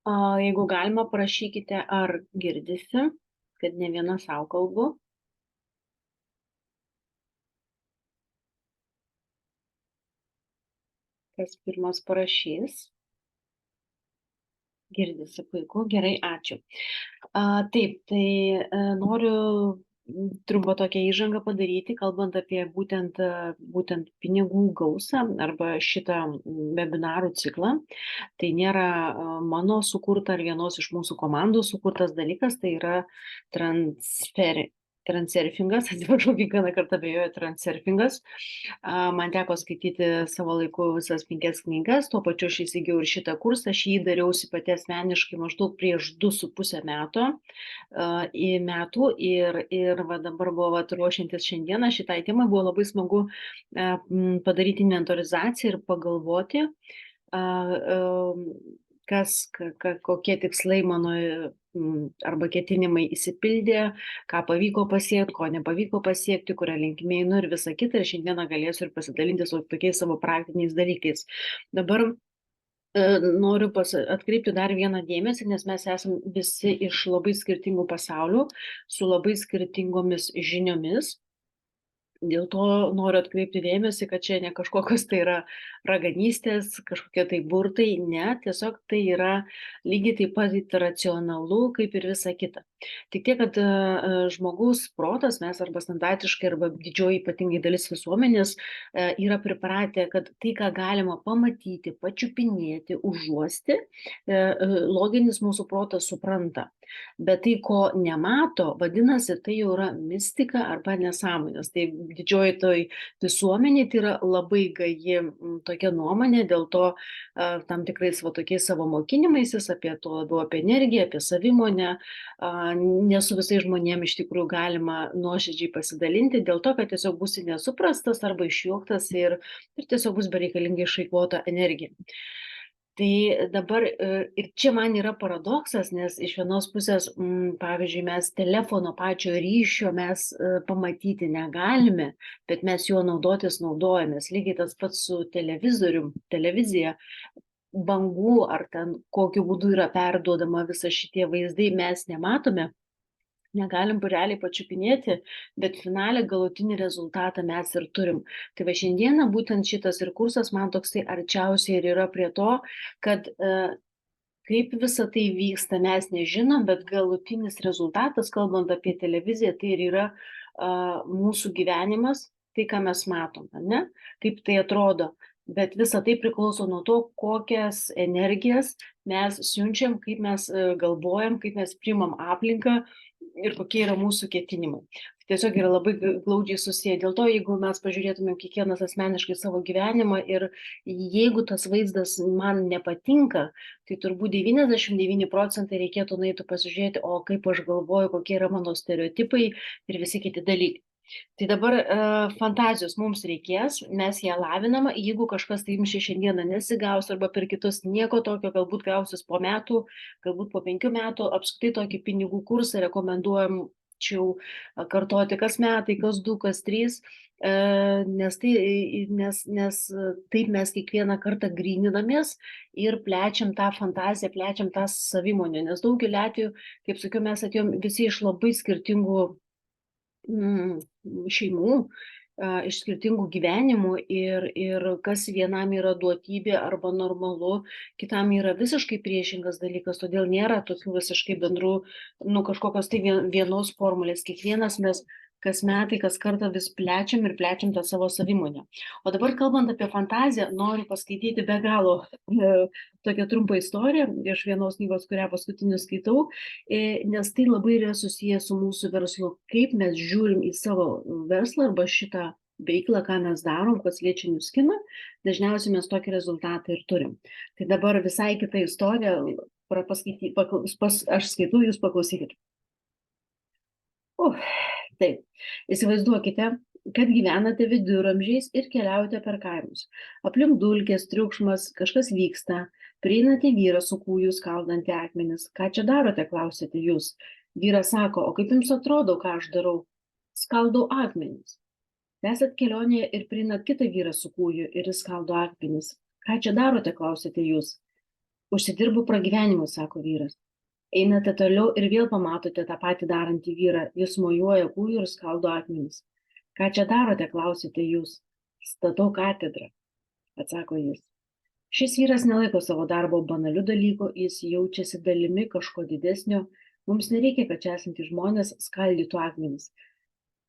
Jeigu galima, parašykite, ar girdisi, kad ne viena sau kalbu. Kas pirmas parašys? Girdisi, puiku, gerai, ačiū. Taip, tai noriu trumpą tokią įžangą padaryti, kalbant apie būtent pinigų gausą arba šitą webinarų ciklą. Tai nėra mano sukurta ar vienos iš mūsų komandų sukurtas dalykas, tai yra transurfingas, atsiprašau, kiekvieną kartą abejoju, transurfingas. Man teko skaityti savo laiku visas 5 knygas, tuo pačiu aš įsigijau ir šitą kursą, aš jį dariausi pati asmeniškai maždaug prieš 2,5 metų ir va dabar buvo ruošiantis šiandieną šitai temai, buvo labai smagu padaryti inventorizaciją ir pagalvoti, kokie tikslai mano arba ketinimai išsipildė, ką pavyko pasiekti, ko nepavyko pasiekti, kurią linkme einu ir visa kita. Ir šiandieną galėsiu ir pasidalinti su tokiais savo praktiniais dalykais. Dabar noriu atkreipti dar vieną dėmesį, nes mes esame visi iš labai skirtingų pasaulių, su labai skirtingomis žiniomis. Dėl to noriu atkreipti dėmesį, kad čia ne kažkokios tai yra raganystės, kažkokie tai burtai, ne, tiesiog tai yra lygiai taip pat racionalu, kaip ir visa kita. Tik tiek, kad žmogaus protas, mes arba standartiškai, arba didžioji ypatingai dalis visuomenės yra pripratę, kad tai, ką galima pamatyti, pačiupinėti, užuosti, loginis mūsų protas supranta. Bet tai, ko nemato, vadinasi, tai jau yra mistika arba nesąmonės. Tai didžioji toj visuomenė tai yra labai gaji tokia nuomonė, dėl to tam tikrais tokiais savo mokinimaisis apie to labiau apie energiją, apie savimonę, ne su visais žmonėmis iš tikrųjų galima nuoširdžiai pasidalinti, dėl to, kad tiesiog būsi nesuprastas arba išjuoktas ir tiesiog bus bereikalingai išeikvota energija. Tai dabar ir čia man yra paradoksas, nes iš vienos pusės, pavyzdžiui, mes telefono pačio ryšio mes pamatyti negalime, bet mes juo naudotis naudojamės. Lygiai tas pats su televizija, bangų ar ten kokiu būdu yra perduodama visa šitie vaizdai, mes nematome. Negalim realiai pačiupinėti, bet finale galutinį rezultatą mes ir turim. Tai va šiandieną būtent šitas ir kursas man toksai arčiausiai ir yra prie to, kad kaip visa tai vyksta, mes nežinom, bet galutinis rezultatas, kalbant apie televiziją, tai ir yra mūsų gyvenimas, tai ką mes matom, ne? Kaip tai atrodo. Bet visa tai priklauso nuo to, kokias energijas mes siunčiam, kaip mes galvojam, kaip mes priimam aplinką ir kokie yra mūsų ketinimai. Tiesiog yra labai glaudžiai susiję. Dėl to, jeigu mes pažiūrėtumėm kiekvienas asmeniškai savo gyvenimą ir jeigu tas vaizdas man nepatinka, tai turbūt 99% reikėtų nueiti pasižiūrėti, o kaip aš galvoju, kokie yra mano stereotipai ir visi kiti dalykai. Tai dabar fantazijos mums reikės, mes ją lavinam, jeigu kažkas tai jums šiandieną nesigaus arba per kitus nieko tokio, galbūt gausis po metų, galbūt po 5 metų, apskritai tokį pinigų kursą rekomenduojamčiau kartoti kas metai, kas 2, kas 3, nes taip mes kiekvieną kartą gryninamės ir plečiam tą fantaziją, plečiam tą savimonę, nes daugelį atvejų, kaip sakiau, mes atėjom visi iš labai skirtingų šeimų, iš skirtingų gyvenimų ir kas vienam yra duotybė arba normalu, kitam yra visiškai priešingas dalykas, todėl nėra tokių visiškai bendrų, kažkokios tai vienos formulės. Kiekvienas mes kas metai, kas kartą vis plečiam ir plečiam tą savo savimonę. O dabar kalbant apie fantaziją, noriu paskaityti be galo tokią trumpą istoriją iš vienos knygos, kurią paskutiniu skaitau, nes tai labai yra susijęs su mūsų verslu, kaip mes žiūrim į savo verslą arba šitą veiklą, ką mes darom, kas liečia Nuskiną, dažniausiai mes tokį rezultatą ir turim. Tai dabar visai kita istorija, aš skaitau, jūs paklausykite. Taip, įsivaizduokite, kad gyvenate viduramžiais ir keliaujate per kaimus. Aplink dulkės, triukšmas, kažkas vyksta, prieinate vyrą su kūju skaldantį akmenis. Ką čia darote, klausėte jūs. Vyras sako, o kaip jums atrodo, ką aš darau? Skaldau akmenis. Esat kelionėje ir prieinat kitą vyrą su kūju ir jis skaldo akmenis. Ką čia darote, klausėte jūs. Užsidirbu pragyvenimui, sako vyras. Einate toliau ir vėl pamatote tą patį darantį vyrą. Jis mojuoja kūju ir skaldo akmenis. Ką čia darote, klausite jūs. Statau katedrą, atsako jis. Šis vyras nelaiko savo darbo banaliu dalyku, jis jaučiasi dalimi kažko didesnio. Mums nereikia, kad čia esantys žmonės skaldytų akmenis.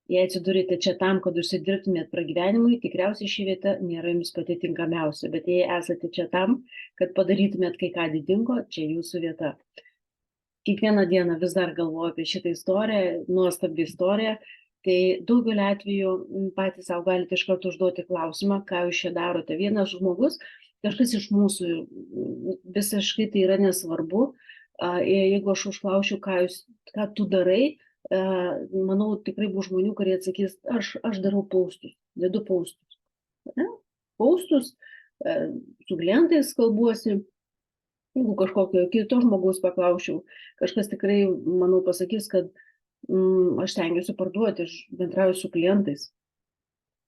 Jei atsidurite čia tam, kad užsidirbtumėt pragyvenimui, tikriausiai ši vieta nėra jums pati tinkamiausia, bet jei esate čia tam, kad padarytumėt kai ką didingo, čia jūsų vieta. Kiekvieną dieną vis dar galvoju apie šitą istoriją, nuostabią istoriją, tai daugeliu atveju patys savo galite iš karto užduoti klausimą, ką jūs čia darote. Vienas žmogus, kažkas iš mūsų, visiškai tai yra nesvarbu, jeigu aš užklausiu, ką tu darai, manau, tikrai bus žmonių, kurie atsakys, aš darau paustus, dedu paustus. Ne? Paustus, su klientais kalbuosi, jeigu kažkokio kito žmogaus paklausčiau, kažkas tikrai, manau, pasakys, kad aš stengiuosi parduoti, aš bendrauju su klientais.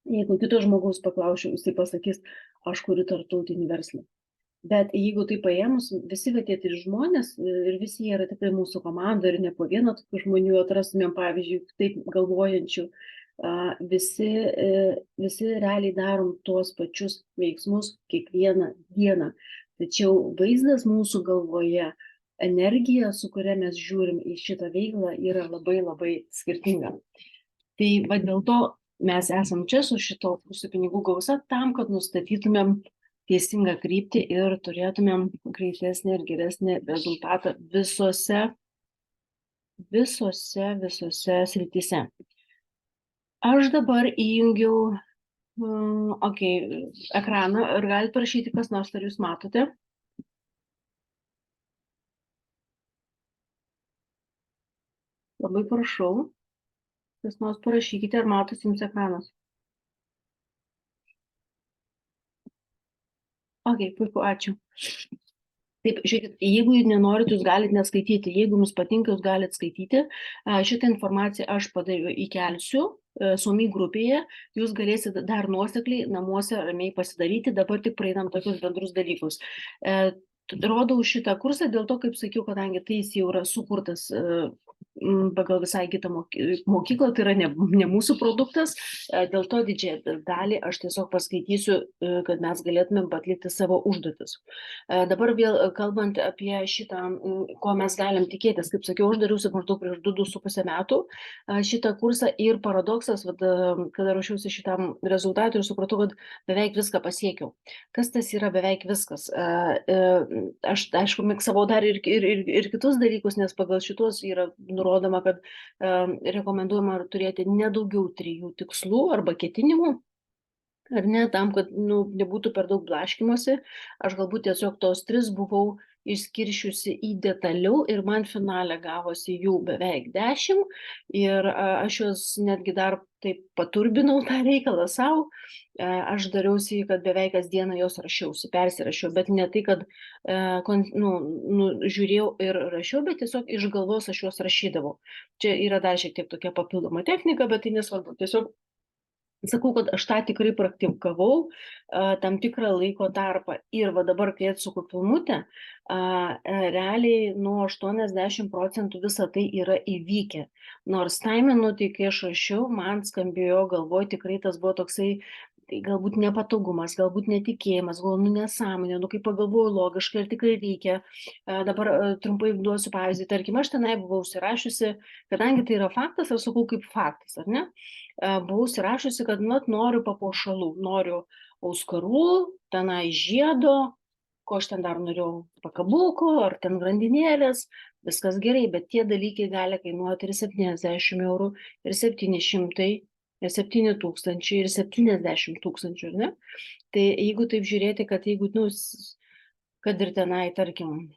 Jeigu kito žmogaus paklausčiau, jisai pasakys, aš kuriu tarptautinį verslą. Bet jeigu tai paėmus, visi tie trys žmonės ir visi jie yra tikrai mūsų komanda ir ne po vieną tokių žmonių atrastumėm, pavyzdžiui, taip galvojančių, visi realiai darom tuos pačius veiksmus kiekvieną dieną. Tačiau vaizdas mūsų galvoje, energija, su kuria mes žiūrim į šitą veiklą, yra labai labai skirtinga. Tai va dėl to mes esam čia su šito mūsų pinigų gausa tam, kad nustatytumėm teisingą kryptį ir turėtumėm greitesnį ir geresnį rezultatą visose srityse. Aš dabar įjungiau ekraną ir galite parašyti, kas nors, ar jūs matote. Labai prašau, kas nors parašykite, ar matosi jums ekranas. Puiku, ačiū. Taip, žiūrėkit, jeigu jūs nenorit, jūs galite neskaityti. Jeigu jums patinka, jūs galite skaityti. Šitą informaciją aš įkelsiu Suomi grupėje. Jūs galėsite dar nuosekliai namuose ramiai pasidaryti. Dabar tik praeinam tokius bendrus dalykus. Rodau šitą kursą dėl to, kaip sakiau, kadangi tai jis jau yra sukurtas pagal visai kitą mokyklą, tai yra ne mūsų produktas, dėl to didžiąją dalį aš tiesiog paskaitysiu, kad mes galėtumėm atlikti savo užduotis. Dabar vėl kalbant apie šitą, ko mes galim tikėtis, kaip sakiau, aš dariausi maždaug prieš 2,5 metų šitą kursą ir paradoksas, kada ruošiausi šitam rezultatui ir supratau, kad beveik viską pasiekiau. Kas tas yra beveik viskas? Aš, aišku, miksavau dar ir kitus dalykus, nes pagal šitos yra nurodoma, kad rekomenduojama turėti nedaugiau 3 tikslų arba ketinimų, ar ne, tam, kad nebūtų per daug blaškymosi. Aš galbūt tiesiog tos 3 buvau išskiršiusi į detaliau ir man finale gavosi jų beveik 10 ir aš juos netgi dar taip paturbinau tą reikalą savo. Aš dariausi, kad beveik kasdieną jos rašiausi, persirašiau, bet ne tai, kad žiūrėjau ir rašiau, bet tiesiog iš galvos aš juos rašydavau. Čia yra dar šiek tiek tokia papildoma technika, bet tai nesvarbu. Tiesiog sakau, kad aš tą tikrai praktikavau tam tikrą laiko tarpą. Ir va dabar, kai atsuku filmutę, realiai nuo 80% visą tai yra įvykę. Nors tai minutė, kai aš rašiau, man skambėjo galvoj, tikrai tas buvo toksai, tai galbūt nepatogumas, galbūt netikėjimas, galbūt nesąmonė, kai pagalvoju logiškai, ar tikrai reikia. Dabar trumpai duosiu pavyzdį, tarkim, aš tenai buvau užsirašiusi, kadangi tai yra faktas, aš sakau kaip faktas, ar ne? Buvau užsirašiusi, kad noriu papuošalų, noriu auskarų, tenai žiedo, ko aš ten dar norėjau, pakabuko, ar ten grandinėlės, viskas gerai, bet tie dalykai gali kainuoti ir 70 eurų, ir 700, ir 7 000, ir 70 000, ne? Tai jeigu taip žiūrėti, kad jeigu, kad ir tenai, tarkim,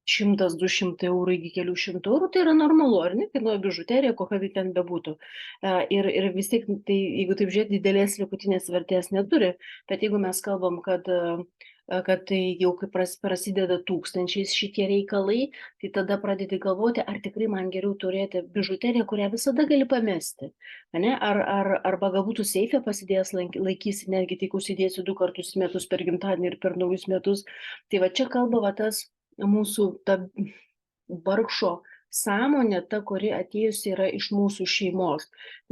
100-200 eurų iki kelių šimtų eurų, tai yra normalu, ar ne? Kainuoja bižuterija, kokia tai ten bebūtų. Ir vis tiek, tai, jeigu taip žiūrėti, didelės likutinės vertės neturi, bet jeigu mes kalbam, kad tai jau kai prasideda tūkstančiais šitie reikalai, tai tada pradedi galvoti, ar tikrai man geriau turėti bižuteriją, kurią visada gali pamesti. Ne? Arba galbūt tu seife pasidėjęs laikysi, netgi tik užsidėsi 2 kartus į metus per gimtadienį ir per naujus metus. Tai va čia kalba va tas mūsų ta vargšo sąmonė, ta, kuri atėjusi yra iš mūsų šeimos.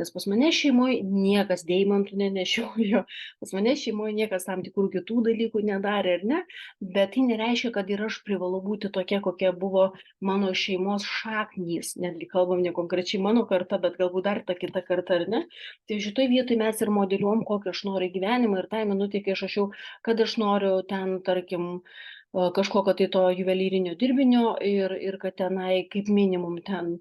Nes pas mane šeimoje niekas deimantų nenešiojo, pas mane šeimoje niekas tam tikrų kitų dalykų nedarė, ar ne? Bet tai nereiškia, kad ir aš privalu būti tokia, kokia buvo mano šeimos šaknys. Netgi kalbam ne konkrečiai mano karta, bet galbūt dar ta kita karta, ar ne? Tai šitoj vietoj mes ir modeliuom, kokį aš noriu gyvenimą ir tą minutę, kai aš rašiau, kad aš noriu ten, tarkim, kažkokio tai to juvelyrinio dirbinio ir kad tenai kaip minimum ten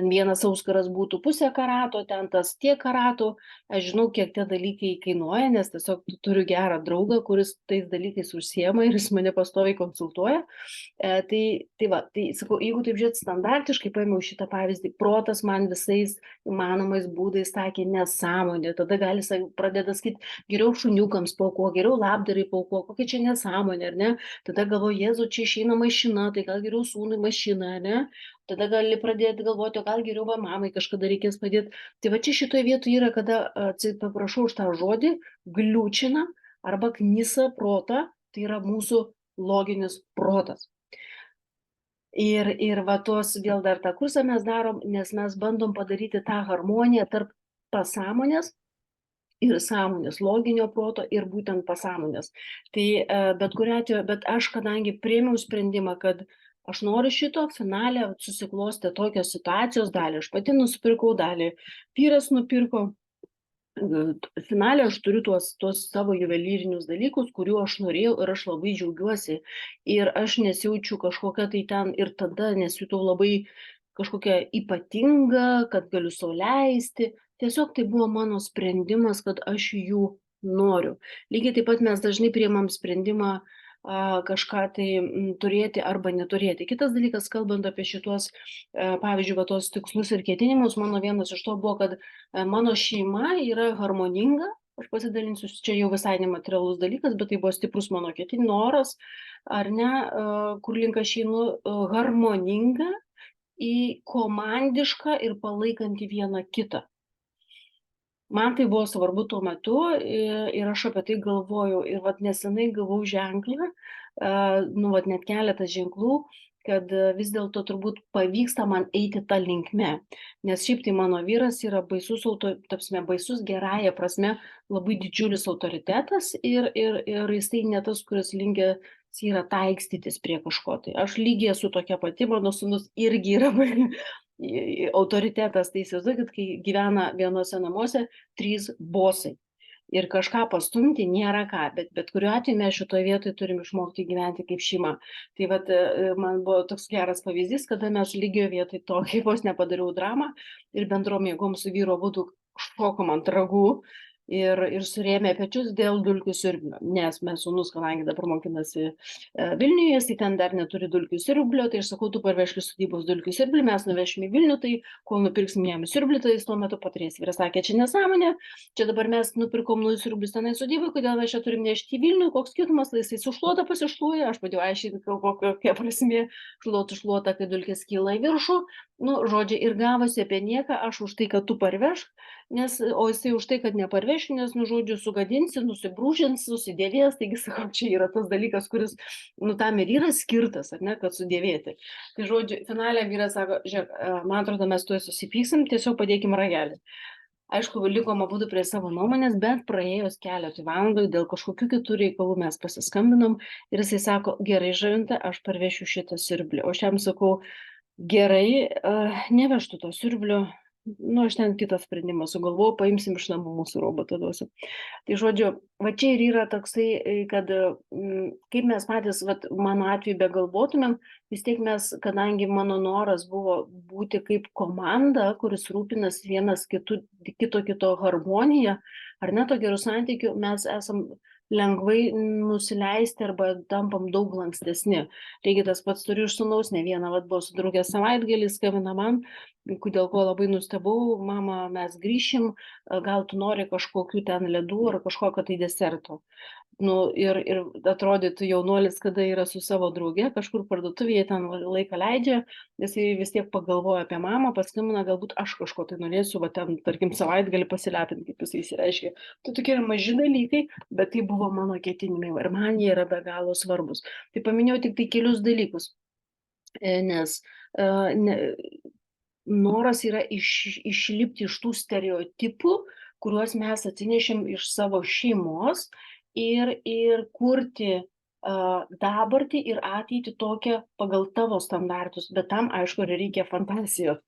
vienas auskaras būtų pusė karato, ten tas tiek karatų. Aš žinau, kiek tie dalykai kainuoja, nes tiesiog turiu gerą draugą, kuris tais dalykais užsiema ir jis mane pastoviai konsultuoja. Tai sakau, jeigu taip žiūrėt standartiškai, paėmiau šitą pavyzdį, protas man visais įmanomais būdais sakė nesąmonė, tada gali pradeda sakyti, geriau šuniukams paukok, geriau labdarai paukok, kokia čia nesąmonė, ar ne? Tada galvoju, Jėzu, čia išeina mašina, tai gal geriau sūnui mašina, ne? Tada gali pradėti galvoti, o gal geriau va mamai kažkada reikės padėti. Tai va čia šitoje vietoje yra, kada, paprašau už tą žodį, gliūčina arba knisa protą, tai yra mūsų loginis protas. Ir va tos vėl dar tą kursą mes darom, nes mes bandom padaryti tą harmoniją tarp pasąmonės ir sąmonės, loginio proto ir būtent pasąmonės. Tai bet kuriuo atveju, bet aš kadangi priėmiau sprendimą, kad aš noriu šito, finale susiklostė tokios situacijos, dalį aš pati nusipirkau, dalį vyras nupirko. Finale aš turiu tuos savo juvelyrinius dalykus, kurių aš norėjau ir aš labai džiaugiuosi. Ir aš nesijaučiu kažkokia tai ten ir tada nesijutau labai kažkokia ypatinga, kad galiu sau leisti. Tiesiog tai buvo mano sprendimas, kad aš jų noriu. Lygiai taip pat mes dažnai priimam sprendimą kažką tai turėti arba neturėti. Kitas dalykas, kalbant apie šitos, pavyzdžiui, va, tos tikslus ir ketinimus, mano vienas iš to buvo, kad mano šeima yra harmoninga. Aš pasidalinsiu, čia jau visai nematerialus dalykas, bet tai buvo stiprus mano ketinimas, noras, ar ne, kur link aš einu, harmoninga, į komandišką ir palaikantį vieną kitą. Man tai buvo svarbu tuo metu ir aš apie tai galvojau. Ir vat nesenai gavau ženklą, net keletą ženklų, kad vis dėlto turbūt pavyksta man eiti tą linkme. Nes šiaip tai mano vyras yra baisus gerąja prasme, labai didžiulis autoritetas ir jisai ne tas, kuris linkęs yra taikstytis prie kažko. Tai aš lygiai esu tokia pati, mano sūnus irgi yra autoritetas, tai įsivaizduokit, kai gyvena vienose namuose 3 bosai ir kažką pastumti nėra ką, bet kuriuo atveju mes šitoje vietoje turim išmokti gyventi kaip šeima. Tai vat, man buvo toks geras pavyzdys, kada mes lygioje vietoje to, kaip vos nepadariau dramą ir bendrom jėgom su vyro būdu šokom ant ragų ir surėmė pečius dėl dulkių siurblio, nes mes sūnus, kadangi dabar mokinasi Vilniuje, tai ten dar neturi dulkių siurblio, tai aš sakau, tu parvežk iš sodybos dulkių siurblį, mes nuvešim į Vilnių, tai kol nupirksim jam siurblį, tai jis tuo metu paturės. Vyras sakė, čia nesąmonė, čia dabar mes nupirkom naujus siurblius tenai sodybai, kodėl mes čia turim nešti į Vilnių, koks skirtumas, tai jisai sušluota pasišluoja, aš padėjau aiškinti, kokia prasmė šluota, kai dulkės kyla į viršų. Žodžiai, ir gavosi apie nieką, aš už tai, kad tu parvežk, o jisai už tai, kad neparvešiu, nes, žodžiu, sugadinsi, nusibrūžins, susidėvės, taigi, sakau, čia yra tas dalykas, kuris, tam ir yra skirtas, ar ne, kad sudėvėti. Tai, žodžiu, finale vyras sako, žiūrėk, man atrodo, mes tuoj susipyksim, tiesiog padėkim ragelį. Aišku, likom abudu prie savo nuomonės, bet praėjus keletui valandų dėl kažkokių kitų reikalų mes pasiskambinom ir jisai sako, gerai, Žavinta, aš parvešiu šitą siurblį. O aš jam sakau, gerai, nevežtų to siurblio, aš ten kitą sprendimą sugalvojau, paimsim iš namų, mūsų robotą duosiu. Tai žodžiu, va čia ir yra toksai, kad kaip mes patys, mano atveju begalvotumėm, vis tiek mes, kadangi mano noras buvo būti kaip komanda, kuris rūpinasi vienas kito harmonija, ar ne to gerų santykių, mes esam lengvai nusileisti arba tampam daug lankstesni. Taigi tas pats turiu iš sūnaus, ne vieną, buvo su draugė savaitgalį, skambina man, dėl ko labai nustebau, mama, mes grįšim, gal tu nori kažkokių ten ledų ar kažkokio tai deserto. ir atrodytų jaunuolis, kada yra su savo drauge, kažkur parduotuvėje ten laiką leidžia, jisai vis tiek pagalvoja apie mamą, paskambina, galbūt aš kažko tai norėsiu, va ten, tarkim, savaitgalį pasilepinti, kaip jisai įsireiškia. Tai tokie yra maži dalykai, bet tai buvo mano ketinimai ir man jie yra be galo svarbus. Tai paminėjau tik tai kelius dalykus, nes noras yra išlipti iš tų stereotipų, kuriuos mes atsinešėm iš savo šeimos ir kurti dabartį ir ateitį tokią pagal tavo standartus, bet tam, aišku, reikia fantazijos.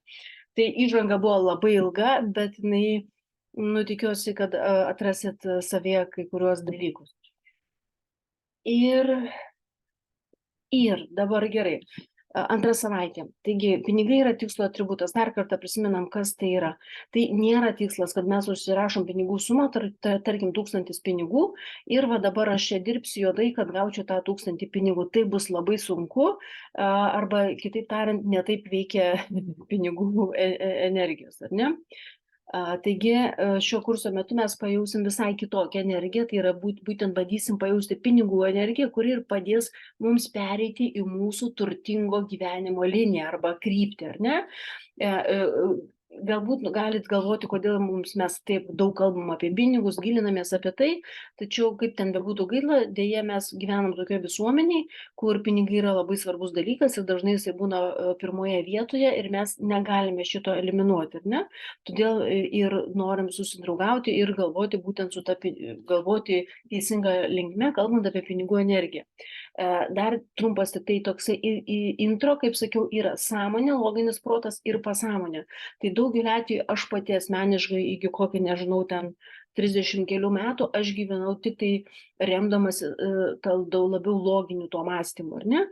Tai įžanga buvo labai ilga, bet jinai, tikiuosi, kad atrasit savyje kai kuriuos dalykus. Ir dabar gerai. Antra savaitė. Taigi, pinigai yra tikslo atributas. Dar kartą prisimenam, kas tai yra. Tai nėra tikslas, kad mes užsirašom pinigų sumą, tarkim, 1000 pinigų ir va dabar aš čia dirbsiu juodai, kad gaučiau tą 1000 pinigų. Tai bus labai sunku, arba kitaip tariant, netaip veikia pinigų energijos, ar ne? Taigi šio kurso metu mes pajausim visai kitokią energiją, tai yra būtent bandysim pajausti pinigų energiją, kuri ir padės mums pereiti į mūsų turtingo gyvenimo liniją arba kryptį, ar ne? Galbūt galit galvoti, kodėl mes taip daug kalbam apie pinigus, gilinamės apie tai, tačiau kaip ten bebūtų gaila, dėja mes gyvenam tokioje visuomeniai, kur pinigai yra labai svarbus dalykas ir dažnai jisai būna pirmoje vietoje ir mes negalime šito eliminuoti, ar ne? Todėl ir norim susidraugauti ir galvoti būtent galvoti teisingą linkme, kalbant apie pinigų energiją. Dar trumpas tik tai toksai intro, kaip sakiau, yra sąmonė, loginis protas ir pasąmonė. Tai daugeliu atveju aš pati asmeniškai iki kokį, nežinau, ten 30 kelių metų aš gyvenau tik tai remdamas daug labiau loginiu tuo mąstymu, ar ne?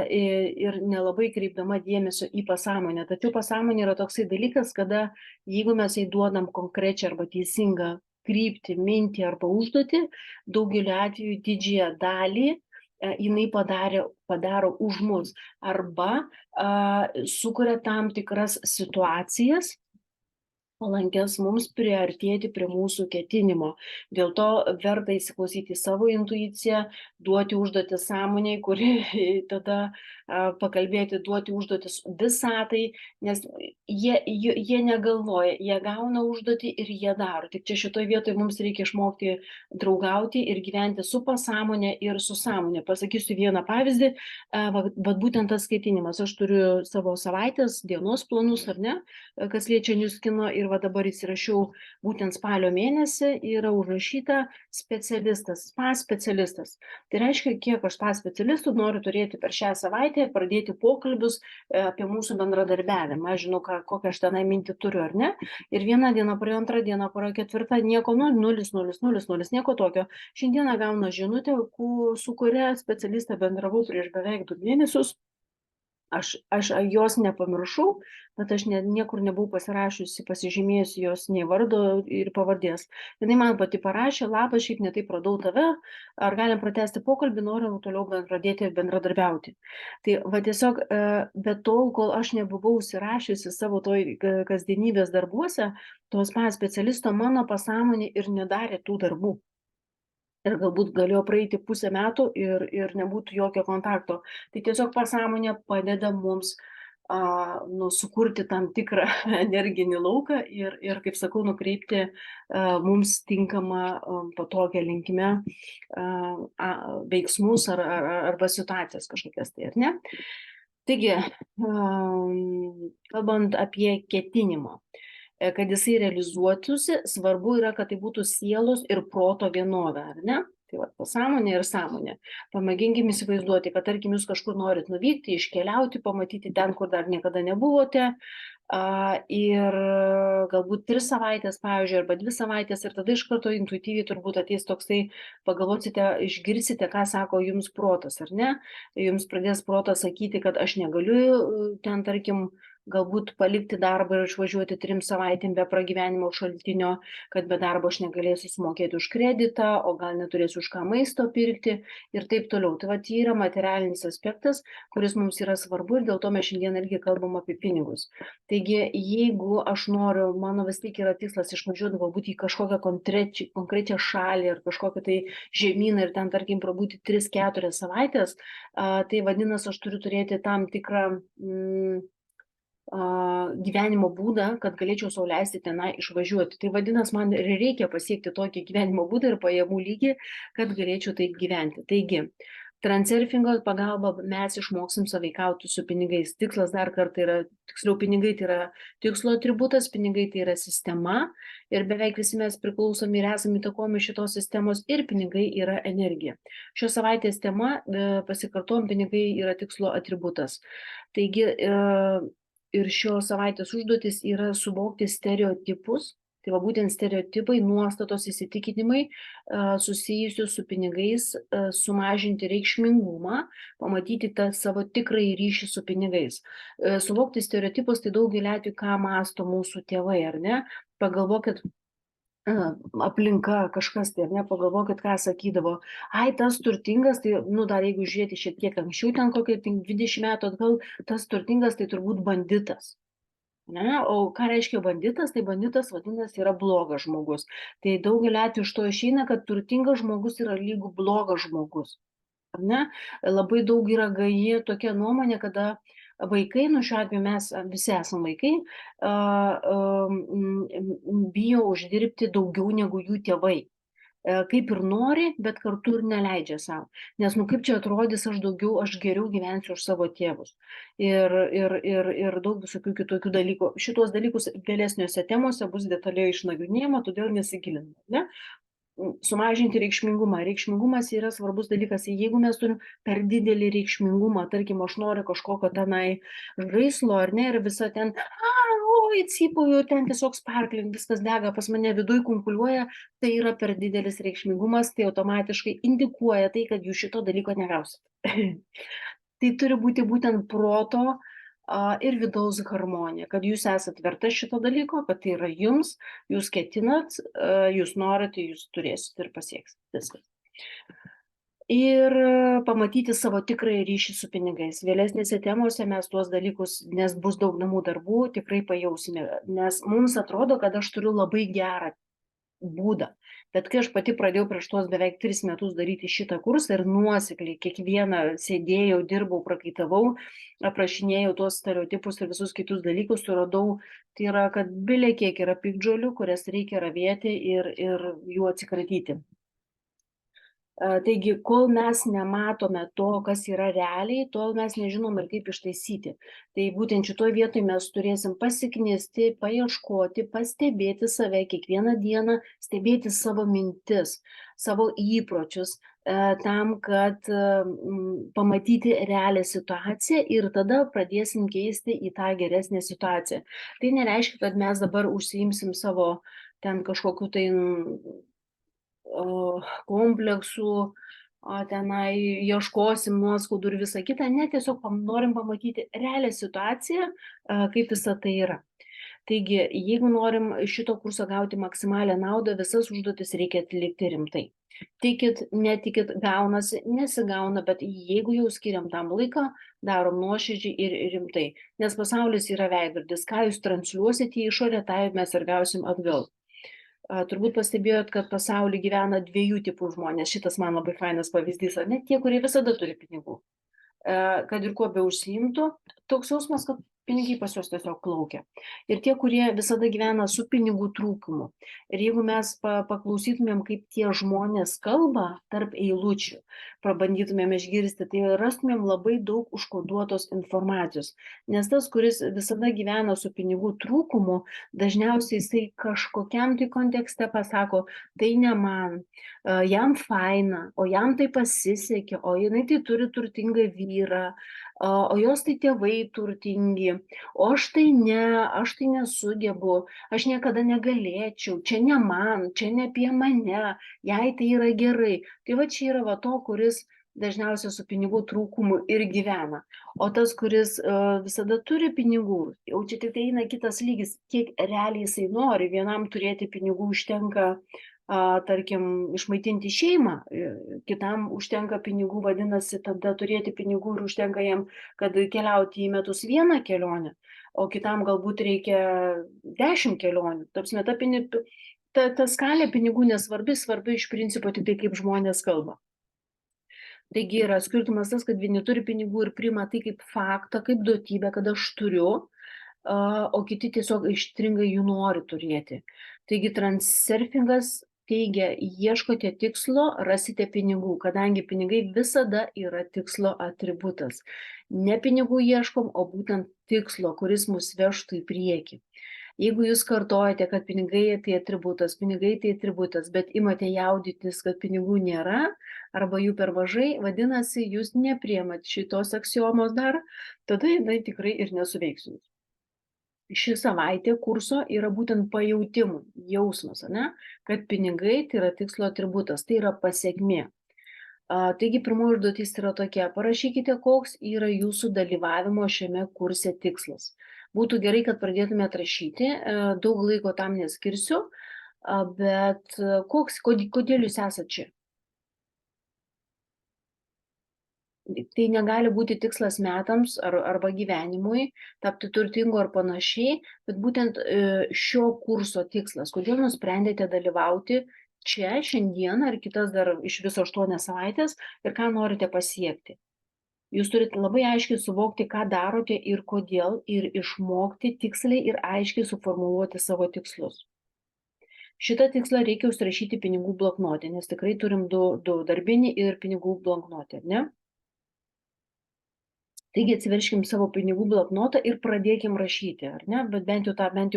Ir nelabai kreipdama dėmesio į pasąmonę. Tačiau pasąmonė yra toksai dalykas, kada jeigu mes įduodam konkrečią arba teisingą kryptį, mintį arba užduotį, daugeliu atveju didžiąją dalį jinai padaro už mus arba sukuria tam tikras situacijas, palankės mums priartėti prie mūsų ketinimo. Dėl to verta įsiklausyti savo intuiciją, duoti užduotis sąmoniai, kuri tada pakalbėti, duoti užduotis visatai, nes jie negalvoja, jie gauna užduotį ir jie daro. Tik čia šitoj vietoj mums reikia išmokti draugauti ir gyventi su pasąmonė ir su sąmonė. Pasakysiu vieną pavyzdį, bet būtent tas ketinimas. Aš turiu savo savaitės, dienos planus, ar ne, kas liečia Niuskino ir va dabar įsirašiau būtent spalio mėnesį, yra užrašyta specialistas, spa specialistas. Tai reiškia, kiek aš spa specialistų noriu turėti per šią savaitę, pradėti pokalbius apie mūsų bendradarbiavimą. Aš žinau, kokią aš tenai mintį turiu, ar ne? Ir vieną dieną praėjo, antrą dieną praėjo, ketvirtą, nieko, 0, nieko tokio. Šiandieną gaunu žinutę, su kuria specialistą bendravau prieš beveik 2 mėnesius. Aš jos nepamiršau, bet aš niekur nebuvau pasirašiusi, pasižymėjusi jos nei vardo ir pavardės. Jinai man pati parašė, labas, šiaip netaip radau tave, ar galim pratęsti pokalbį, noriu toliau pradėti bendradarbiauti. Tai va tiesiog, bet tol, kol aš nebuvau užsirašiusi savo toj kasdienybės darbuose, tos specialisto mano pasąmonė ir nedarė tų darbų. Ir galbūt galėjo praeiti pusę metų ir nebūtų jokio kontakto. Tai tiesiog pasąmonė padeda mums sukurti tam tikrą energinį lauką ir kaip sakau, nukreipti mums tinkamą patogią linkme veiksmus arba situacijas kažkokias tai, ar ne? Taigi, kalbant apie ketinimą, kad jisai realizuotųsi, svarbu yra, kad tai būtų sielos ir proto vienovė, ar ne? Tai va, pasąmonė ir sąmonė. Pamėginkim įsivaizduoti, kad tarkim jūs kažkur norit nuvykti, iškeliauti, pamatyti ten, kur dar niekada nebuvote, ir galbūt 3 savaitės, pavyzdžiui, arba 2 savaitės, ir tada iš karto intuityviai turbūt ateis toksai, pagalvosite, išgirsite, ką sako jums protas, ar ne? Jums pradės protas sakyti, kad aš negaliu ten, tarkim, galbūt palikti darbą ir išvažiuoti 3 savaitėm be pragyvenimo šaltinio, kad be darbo aš negalėsiu sumokėti už kreditą, o gal neturėsiu už ką maisto pirkti ir taip toliau. Tai va, tai yra materialinis aspektas, kuris mums yra svarbu ir dėl to mes šiandien irgi kalbam apie pinigus. Taigi, jeigu aš noriu, mano vis tiek yra tikslas išvažiuoti galbūt į kažkokią konkrečią šalį ar kažkokią tai žemyną ir ten, tarkim, prabūti 3-4 savaitės, tai vadinasi, aš turiu turėti tam tikrą gyvenimo būdą, kad galėčiau sau leisti tenai išvažiuoti. Tai vadinasi, man ir reikia pasiekti tokį gyvenimo būdą ir pajamų lygį, kad galėčiau taip gyventi. Taigi, transurfingo pagalba mes išmoksim sąveikauti su pinigais. Tikslas dar kartą yra, tiksliau, pinigai tai yra tikslo atributas, pinigai tai yra sistema ir beveik visi mes priklausomi ir esame įtakomi šitos sistemos ir pinigai yra energija. Šios savaitės tema, pasikartom, pinigai yra tikslo atributas. Taigi, ir šios savaitės užduotis yra suvokti stereotipus, tai va būtent stereotipai, nuostatos, įsitikinimai susijusius su pinigais, sumažinti reikšmingumą, pamatyti tą savo tikrąjį ryšį su pinigais. Suvokti stereotipus, tai daugelį atvejų, ką mąsto mūsų tėvai, ar ne? Pagalvokit, aplinka kažkas, tai ar ne, pagalvokit, ką sakydavo. Ai, tas turtingas, tai, dar jeigu žiūrėti šiek tiek anksčiau, ten kokie 20 metų atgal, tas turtingas, tai turbūt banditas. Ne? O ką reiškia banditas? Tai banditas, vadinasi, yra blogas žmogus. Tai daugelį atvejų iš to išeina, kad turtingas žmogus yra lygu blogas žmogus. Ar ne? Labai daug yra gaji tokia nuomonė, kada vaikai, šiuo atveju mes visi esame vaikai, bijo uždirbti daugiau negu jų tėvai. Kaip ir nori, bet kartu ir neleidžia savo. Nes, kaip čia atrodys, aš geriau gyvensiu už savo tėvus. Ir daug visokių kitokių dalykų. Šitos dalykus vėlesniuose temose bus detaliai išnagrinėjama, todėl nesigiliname. Ne? Sumažinti reikšmingumą. Reikšmingumas yra svarbus dalykas. Jeigu mes turim per didelį reikšmingumą, tarkim, aš noriu kažkokio tenai žaislo, ar ne, ir visa ten, oi, cypauju, ten tiesiog sparklink, viskas dega, pas mane viduj kunkuliuoja, tai yra per didelis reikšmingumas, tai automatiškai indikuoja tai, kad jūs šito dalyko negausit. Tai turi būti būtent proto ir vidaus harmonija, kad jūs esat verta šito dalyko, kad tai yra jums, jūs ketinat, jūs norite, jūs turėsit ir pasieksit. Viskas. Ir pamatyti savo tikrąjį ryšį su pinigais. Vėlesnėse temose mes tuos dalykus, nes bus daug namų darbų, tikrai pajausime, nes mums atrodo, kad aš turiu labai gerą būdą. Bet kai aš pati pradėjau prieš tuos beveik 3 metus daryti šitą kursą ir nuosekliai kiekvieną sėdėjau, dirbau, prakaitavau, aprašinėjau tuos stereotipus ir visus kitus dalykus, suradau, tai yra, kad bilė kiek yra piktžolių, kurias reikia ravėti ir jų atsikratyti. Taigi, kol mes nematome to, kas yra realiai, tol mes nežinom ir kaip ištaisyti. Tai būtent šitoje vietoje mes turėsim pasiknisti, paieškoti, pastebėti save kiekvieną dieną, stebėti savo mintis, savo įpročius, tam, kad pamatyti realią situaciją ir tada pradėsim keisti į tą geresnę situaciją. Tai nereiškia, kad mes dabar užsiimsim savo ten kažkokiu tai kompleksų, tenai ieškosim nuoskaudų ir visą kitą, ne, tiesiog norim pamatyti realią situaciją, kaip visa tai yra. Taigi, jeigu norim šito kurso gauti maksimalią naudą, visas užduotis reikia atlikti rimtai. Tikit, netikit, gaunasi, nesigauna, bet jeigu jau skiriam tam laiką, darom nuoširdžiai ir rimtai. Nes pasaulis yra veidrodis, ką jūs transliuosite į išorę, tai mes ir gausim atgal. Turbūt pastebėjot, kad pasaulyje gyvena 2 tipų žmonės. Šitas man labai fainas pavyzdys, ar ne? Tie, kurie visada turi pinigų. Kad ir kuo be užsiimtų, toks jausmas, kad pinigai pas juos tiesiog plaukia. Ir tie, kurie visada gyvena su pinigų trūkumu. Ir jeigu mes paklausytumėm, kaip tie žmonės kalba tarp eilučių, prabandytumėm išgirsti, tai rastumėm labai daug užkoduotos informacijos. Nes tas, kuris visada gyvena su pinigų trūkumu, dažniausiai jisai kažkokiam tai kontekste pasako, tai ne man, jam faina, o jam tai pasisekė, o jinai tai turi turtingą vyrą, o jos tai tėvai turtingi, o aš tai nesugebu, aš niekada negalėčiau, čia ne man, čia ne apie mane, jai tai yra gerai. Tai va čia yra to, kuris dažniausiai su pinigų trūkumu ir gyvena. O tas, kuris visada turi pinigų, jau čia tik tai eina kitas lygis, kiek realiai jisai nori. Vienam turėti pinigų užtenka, tarkim, išmaitinti šeimą, kitam užtenka pinigų, vadinasi, tada turėti pinigų ir užtenka jam, kad keliauti į metus vieną kelionę, o kitam galbūt reikia 10 kelionių. Tapsime, ta skalė pinigų nesvarbi, svarbi iš principo tik tai, kaip žmonės kalba. Taigi yra skirtumas tas, kad vieni turi pinigų ir priima tai kaip faktą, kaip duotybę, kad aš turiu, o kiti tiesiog ištringai jų nori turėti. Taigi transurfingas teigia, ieškote tikslo, rasite pinigų, kadangi pinigai visada yra tikslo atributas. Ne pinigų ieškom, o būtent tikslo, kuris mus vežtų į priekį. Jeigu jūs kartojate, kad pinigai tai atributas, bet imate jaudytis, kad pinigų nėra arba jų per mažai, vadinasi, jūs nepriemat šitos aksiomos dar, tada jinai tikrai ir nesuveiks jums. Ši savaitė kurso yra būtent pajautimų, jausmas, ne? Kad pinigai tai yra tikslo atributas, tai yra pasiekmė. Taigi pirmoji užduotis yra tokia, parašykite, koks yra jūsų dalyvavimo šiame kurse tikslas. Būtų gerai, kad pradėtumėte rašyti, daug laiko tam neskirsiu, bet kodėl jūs esate čia? Tai negali būti tikslas metams arba gyvenimui, tapti turtingu ar panašiai, bet būtent šio kurso tikslas, kodėl nusprendėte dalyvauti čia, šiandien ar kitas dar iš viso 8 savaitės ir ką norite pasiekti. Jūs turite labai aiškiai suvokti, ką darote ir kodėl, ir išmokti tiksliai ir aiškiai suformuluoti savo tikslus. Šitą tikslą reikia užsirašyti pinigų bloknotę, nes tikrai turim du darbinį ir pinigų bloknotę, ne? Taigi atsiverškim savo pinigų bloknotą ir pradėkim rašyti, ar ne? Bet bent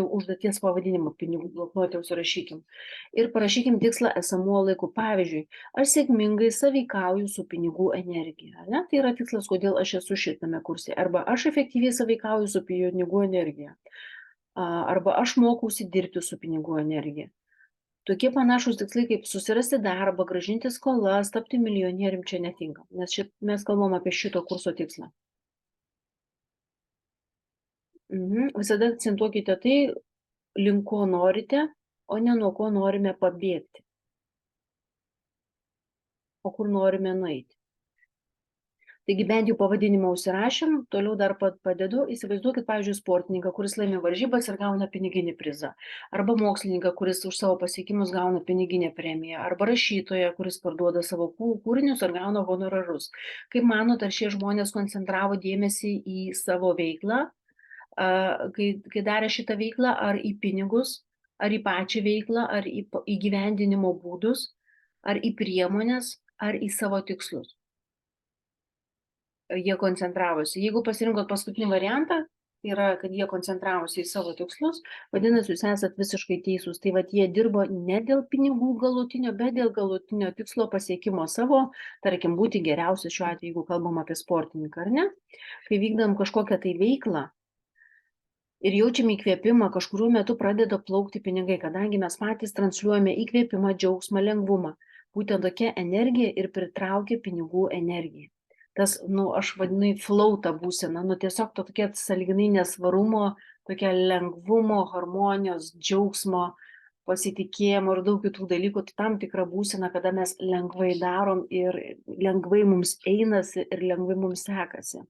jau užduoties pavadinimą pinigų bloknotę užsirašykim. Ir parašykim tikslą esamuo laiku. Pavyzdžiui, aš sėkmingai sąveikauju su pinigų energija. Ne? Tai yra tikslas, kodėl aš esu šitame kurse. Arba aš efektyviai sąveikauju su pinigų energija. Arba aš mokausi dirbti su pinigų energija. Tokie panašus tikslai kaip susirasti darbą, grąžinti skolas, tapti milijonierium čia netinka. Nes mes kalbam apie šito kurso tikslą. Visada akcentuokite tai, link ko norite, o ne nuo ko norime pabėgti. O kur norime nueiti. Taigi bent jau pavadinimą užsirašėm, toliau dar padedu, įsivaizduokit, pavyzdžiui, sportininką, kuris laimi varžybas ir gauna piniginį prizą. Arba mokslininką, kuris už savo pasiekimus gauna piniginę premiją. Arba rašytoją, kuris parduoda savo kūrinius ir gauna honorarus. Kaip manot, ar šie žmonės koncentravo dėmesį į savo veiklą, kai darė šitą veiklą, ar į pinigus, ar į pačią veiklą, ar į įgyvendinimo būdus, ar į priemonės, ar į savo tikslus. Jie koncentravosi. Jeigu pasirinkot paskutinį variantą, tai yra, kad jie koncentravosi į savo tikslus, vadinasi, jūs esat visiškai teisūs. Tai vad jie dirbo ne dėl pinigų galutinio, bet dėl galutinio tikslo pasiekimo savo, tarkim, būti geriausias šiuo atveju, jeigu kalbam apie sportininką, ar ne? Kai vykdam kažkokią tai veiklą, ir jaučiame įkvėpimą, kažkuriuo metu pradeda plaukti pinigai, kadangi mes patys transliuojame įkvėpimą, džiaugsmą, lengvumą. Būtent tokia energija ir pritraukia pinigų energiją. Tas, aš vadinu į flow tą būseną, tiesiog tokia sąlyginai nesvarumo, tokia lengvumo, harmonijos, džiaugsmo, pasitikėjimo ir daug kitų dalykų, tai tam tikra būsena, kada mes lengvai darom ir lengvai mums einasi ir lengvai mums sekasi.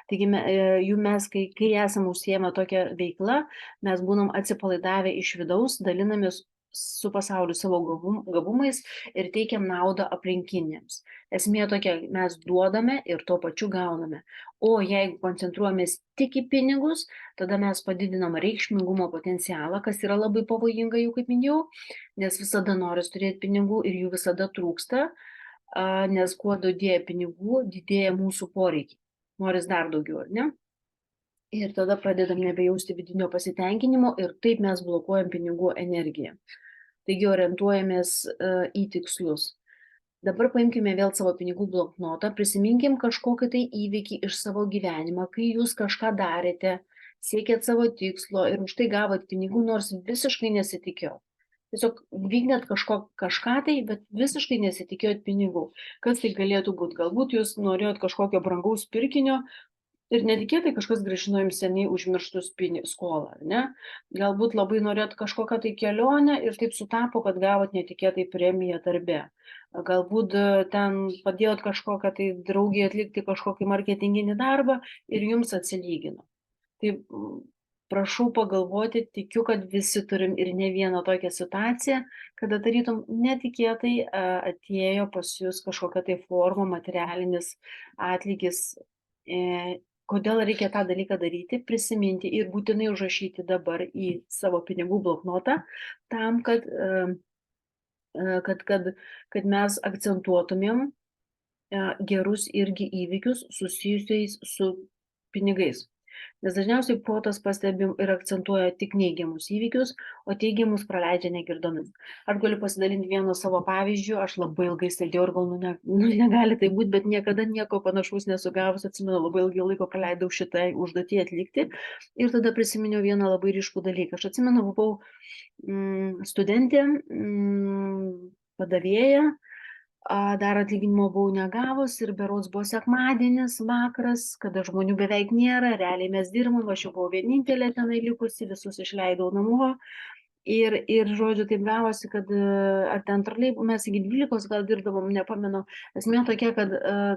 Taigi mes, kai esame užsiėmę tokią veiklą, mes būnam atsipalaidavę iš vidaus, dalinamės su pasauliu savo gabumais ir teikiam naudą aplinkiniams. Esmė tokia, mes duodame ir tuo pačiu gauname. O jeigu koncentruojamės tik į pinigus, tada mes padidinam reikšmingumo potencialą, kas yra labai pavojinga, jau kaip minėjau, nes visada noris turėti pinigų ir jų visada trūksta, nes kuo didėja pinigų, didėja mūsų poreikiai. Noris dar daugiau, ar ne? Ir tada pradedam nebejausti vidinio pasitenkinimo ir taip mes blokuojam pinigų energiją. Taigi orientuojamės į tikslus. Dabar paimkime vėl savo pinigų bloknotą, prisiminkim kažkokį tai įvykį iš savo gyvenimą, kai jūs kažką darėte, siekėt savo tikslo ir už tai gavot pinigų, nors visiškai nesitikėjot. Tiesiog vykdėt kažką tai, bet visiškai nesitikėjot pinigų. Kas tai galėtų būti? Galbūt jūs norėjot kažkokio brangaus pirkinio ir netikėtai kažkas grąžino jums seniai užmirštus skolą, ar ne? Galbūt labai norėjot kažkokią tai kelionę ir taip sutapo, kad gavot netikėtai premiją darbe. Galbūt ten padėjot kažkokią tai draugį atlikti kažkokį marketinginį darbą ir jums atsilygino. Tai prašau pagalvoti, tikiu, kad visi turim ir ne vieną tokią situaciją, kada tarytum netikėtai atėjo pas jūs kažkokia tai forma, materialinis atlygis. Kodėl reikia tą dalyką daryti, prisiminti ir būtinai užrašyti dabar į savo pinigų bloknotą, tam, kad mes akcentuotumėm gerus irgi įvykius susijusiais su pinigais. Nes dažniausiai protas pastebim ir akcentuoja tik neigiamus įvykius, o teigiamus praleidžia negirdomis. Aš galiu pasidalinti vienu savo pavyzdžiu, aš labai ilgai sėdėjau ir gal negali tai būti, bet niekada nieko panašaus nesugavus, atsimenu, labai ilgai laiko praleidau šitai užduotį atlikti ir tada prisiminiau vieną labai ryškų dalyką. Aš atsimenu, buvau studentė, padavėja, dar atlyginimo buvau negavus ir berods buvo sekmadienis vakaras, kada žmonių beveik nėra, realiai mes dirbam, aš jau buvau vienintelė tenai likusi, visus išleidau namo. Ir žodžiu, taip gavosi, kad ar ten troleibusai, mes iki 12 gal dirbdavom, nepamenu. Esmė tokia, kad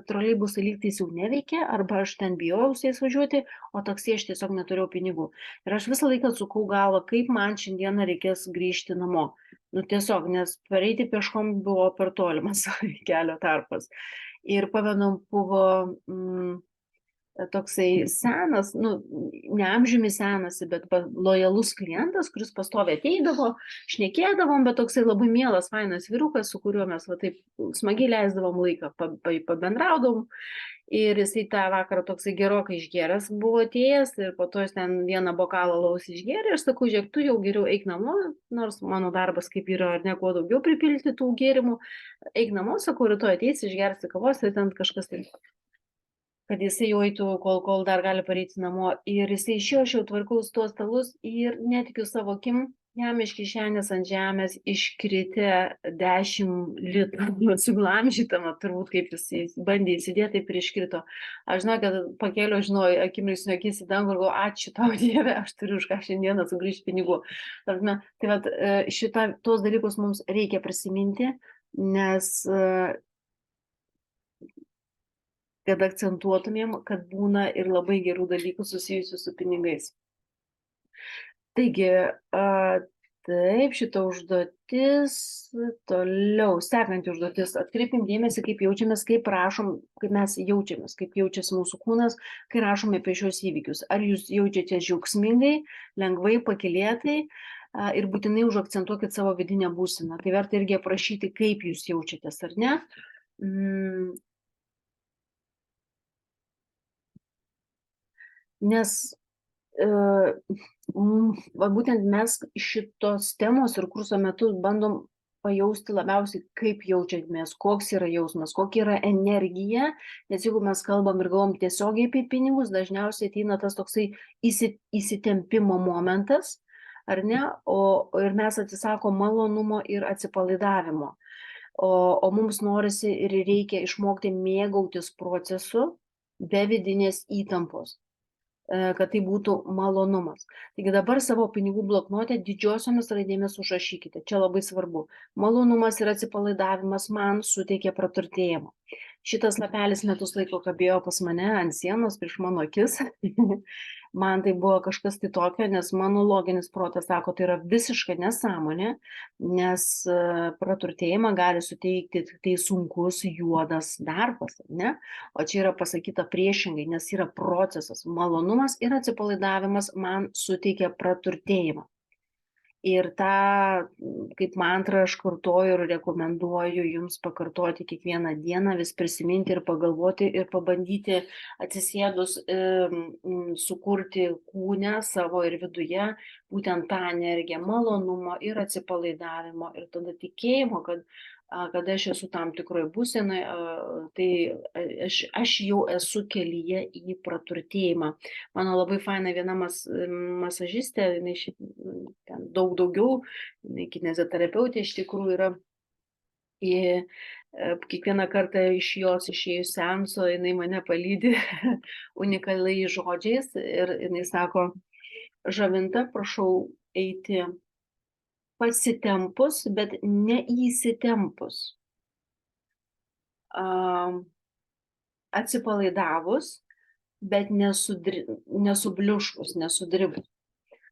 troleibusai lygtais jau neveikia, arba aš ten bijojau su jais važiuoti, o taksi aš tiesiog neturėjau pinigų. Ir aš visą laiką sukau galvą, kaip man šiandieną reikės grįžti namo. Nu tiesiog, nes pareiti pieškom buvo per tolimas kelio tarpas. Ir pamenu, buvo toksai senas, ne amžiumi senasi, bet lojalus klientas, kuris pastoviai ateidavo, šnekėdavom, bet toksai labai mielas, fainas vyrukas, su kuriuo mes va taip smagiai leisdavom laiką, pabendraudavom. Ir jisai tą vakarą toksai gerokai išgėręs buvo atėjęs ir po to jis ten vieną bokalą alaus išgėrė ir sakau, žiūrėk, tu jau geriau eik namo, nors mano darbas kaip yra, ar ne, kuo daugiau pripilti tų gėrimų, eik namo, sakau, rytoj ateis, išgersi kavos ir ten kažkas tai, kad jisai jau eitų, kol dar gali pareiti namo. Ir jisai išėjo, aš jau tvarkau tuos stalus ir netikiu savo akim, jam iš kišenės ant žemės iškritę 10 litrų, suglamžytama turbūt, kaip jis bandė įsidėti, taip ir iškrito. Aš žinau, kad pakėliau, akimirksniu akis į dangų ir galvoju, ačiū tau Dieve, aš turiu už ką šiandieną sugrįžti pinigų. Tai vat, tuos dalykus mums reikia prisiminti, nes kad akcentuotumėm, kad būna ir labai gerų dalykų susijusių su pinigais. Taigi, taip, šita užduotis, toliau, sekanti užduotis, atkreipim dėmesį, kaip jaučiamės, kaip rašom, kaip mes jaučiamės, kaip jaučiasi mūsų kūnas, kai rašome apie šios įvykius. Ar jūs jaučiatės džiaugsmingai, lengvai, pakylėtai ir būtinai užakcentuokit savo vidinę būseną. Tai verta irgi aprašyti, kaip jūs jaučiatės, ar ne? Nes būtent mes šitos temos ir kurso metu bandom pajausti labiausiai, kaip jaučiamės, koks yra jausmas, kokia yra energija, nes jeigu mes kalbam ir galvom tiesiogiai apie pinigus, dažniausiai ateina tas toksai įsitempimo momentas, ar ne, ir mes atsisakom malonumo ir atsipalaidavimo, o mums norisi ir reikia išmokti mėgautis procesu be vidinės įtampos, kad tai būtų malonumas. Taigi dabar savo pinigų bloknote didžiosiomis raidėmis užrašykite. Čia labai svarbu. Malonumas ir atsipalaidavimas man suteikia praturtėjimą. Šitas lapelis metus laiko kabėjo pas mane ant sienos prieš mano akis. Man tai buvo kažkas tai tokio, nes mano loginis protas sako, tai yra visiška nesąmonė, nes praturtėjimą gali suteikti tik tai sunkus juodas darbas, ne? O čia yra pasakyta priešingai, nes yra procesas, malonumas ir atsipalaidavimas man suteikia praturtėjimą. Ir tą, kaip mantrą, aš kartoju ir rekomenduoju jums pakartoti kiekvieną dieną, vis prisiminti ir pagalvoti ir pabandyti atsisėdus sukurti kūne savo ir viduje būtent tą energiją malonumo ir atsipalaidavimo ir tada tikėjimo, kad kada aš esu tam tikroje būsenoje, tai aš jau esu kelyje į praturtėjimą. Mano labai faina viena masažistė, jinai ten daug daugiau, jinai kineziterapeutė iš tikrųjų yra. Kiekvieną kartą iš jos išėjus seanso, jinai mane palydi unikaliais žodžiais ir jinai sako, Žavinta, prašau eiti pasitempus, bet neįsitempus. Atsipalaidavus, bet nesubliuškus, nesudribus.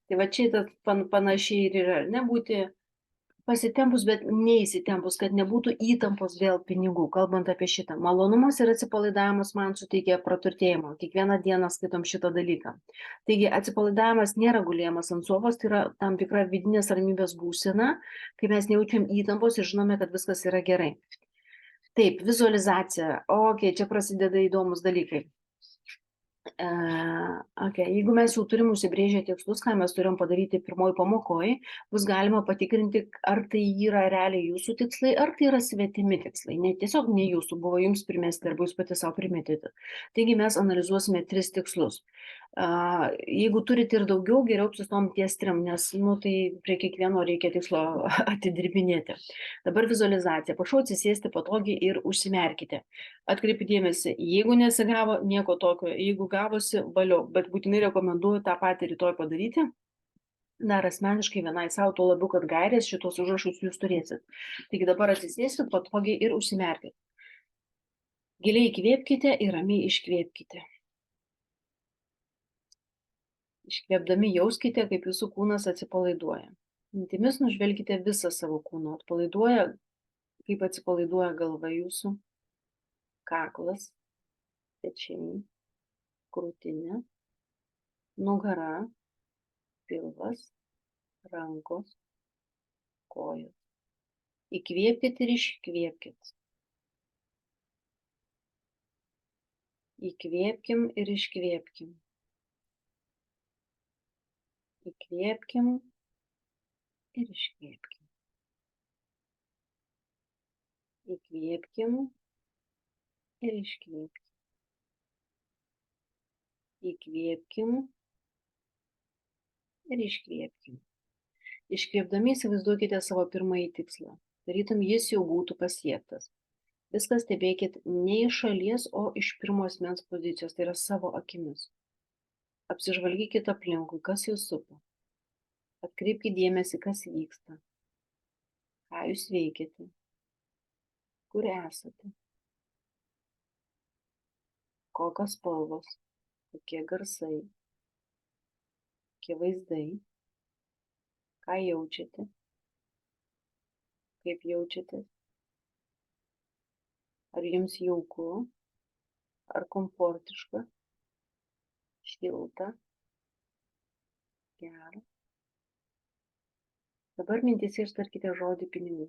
Tai va čia panašiai ir yra, nebūti pasitempus, bet neįsitempus, kad nebūtų įtampos dėl pinigų, kalbant apie šitą. Malonumas ir atsipalaidavimas man suteikia praturtėjimo. Kiekvieną dieną skaitom šitą dalyką. Taigi atsipalaidavimas nėra gulėjimas ant sofos, tai yra tam tikra vidinės ramybės būsena, kai mes nejaučiam įtampos ir žinome, kad viskas yra gerai. Taip, vizualizacija. Čia prasideda įdomus dalykai. Jeigu mes jau turim užsibrėžę tikslus, ką mes turim padaryti pirmoji pamokoje, bus galima patikrinti, ar tai yra realiai jūsų tikslai, ar tai yra svetimi tikslai. Tiesiog ne jūsų, buvo jums primesti, arba jūs pati savo primetėte. Taigi mes analizuosime 3 tikslus. Jeigu turite ir daugiau, geriau apsistom ties 3, nes tai prie kiekvieno reikia tikslo atidirbinėti. Dabar vizualizacija. Prašau atsisėsti patogiai ir užsimerkite. Atkreipiu dėmesį, jeigu nesigavo, nieko tokio, jeigu gavosi, valio, bet būtinai rekomenduoju tą patį rytoj padaryti. Dar asmeniškai vienai savo, tuo labiau, kad gairės šitos užrašus jūs turėsit. Taigi dabar atsisėsti patogiai ir užsimerkite. Giliai įkvėpkite ir ramiai iškvėpkite. Iškvėpdami jauskite, kaip jūsų kūnas atsipalaiduoja. Mintimis nužvelkite visą savo kūną. Atpalaiduoja, kaip atsipalaiduoja galva jūsų, kaklas, pečiai, krūtinė, nugara, pilvas, rankos, kojos. Įkvėpkit ir iškvėpkit. Įkvėpkim ir iškvėpkim. Įkvėpkim ir iškvėpkim. Įkvėpkim ir iškvėpkim. Įkvėpkim ir iškvėpkim. Iškvėpdami įsivaizduokite savo pirmąjį tikslą. Tarytum jis jau būtų pasiektas. Viską stebėkit ne iš šalies, o iš pirmo asmens pozicijos, tai yra savo akimis. Apsižvalgykite aplinkui, kas jūs supa. Atkreipkite dėmesį, kas vyksta. Ką jūs veikiate. Kur esate. Kokios spalvos, kokie garsai, kokie vaizdai. Ką jaučiate. Kaip jaučiatės. Ar jums jauku, ar komfortiška, šilta, gera. Dabar mintyse ištarkite žodį pinigų.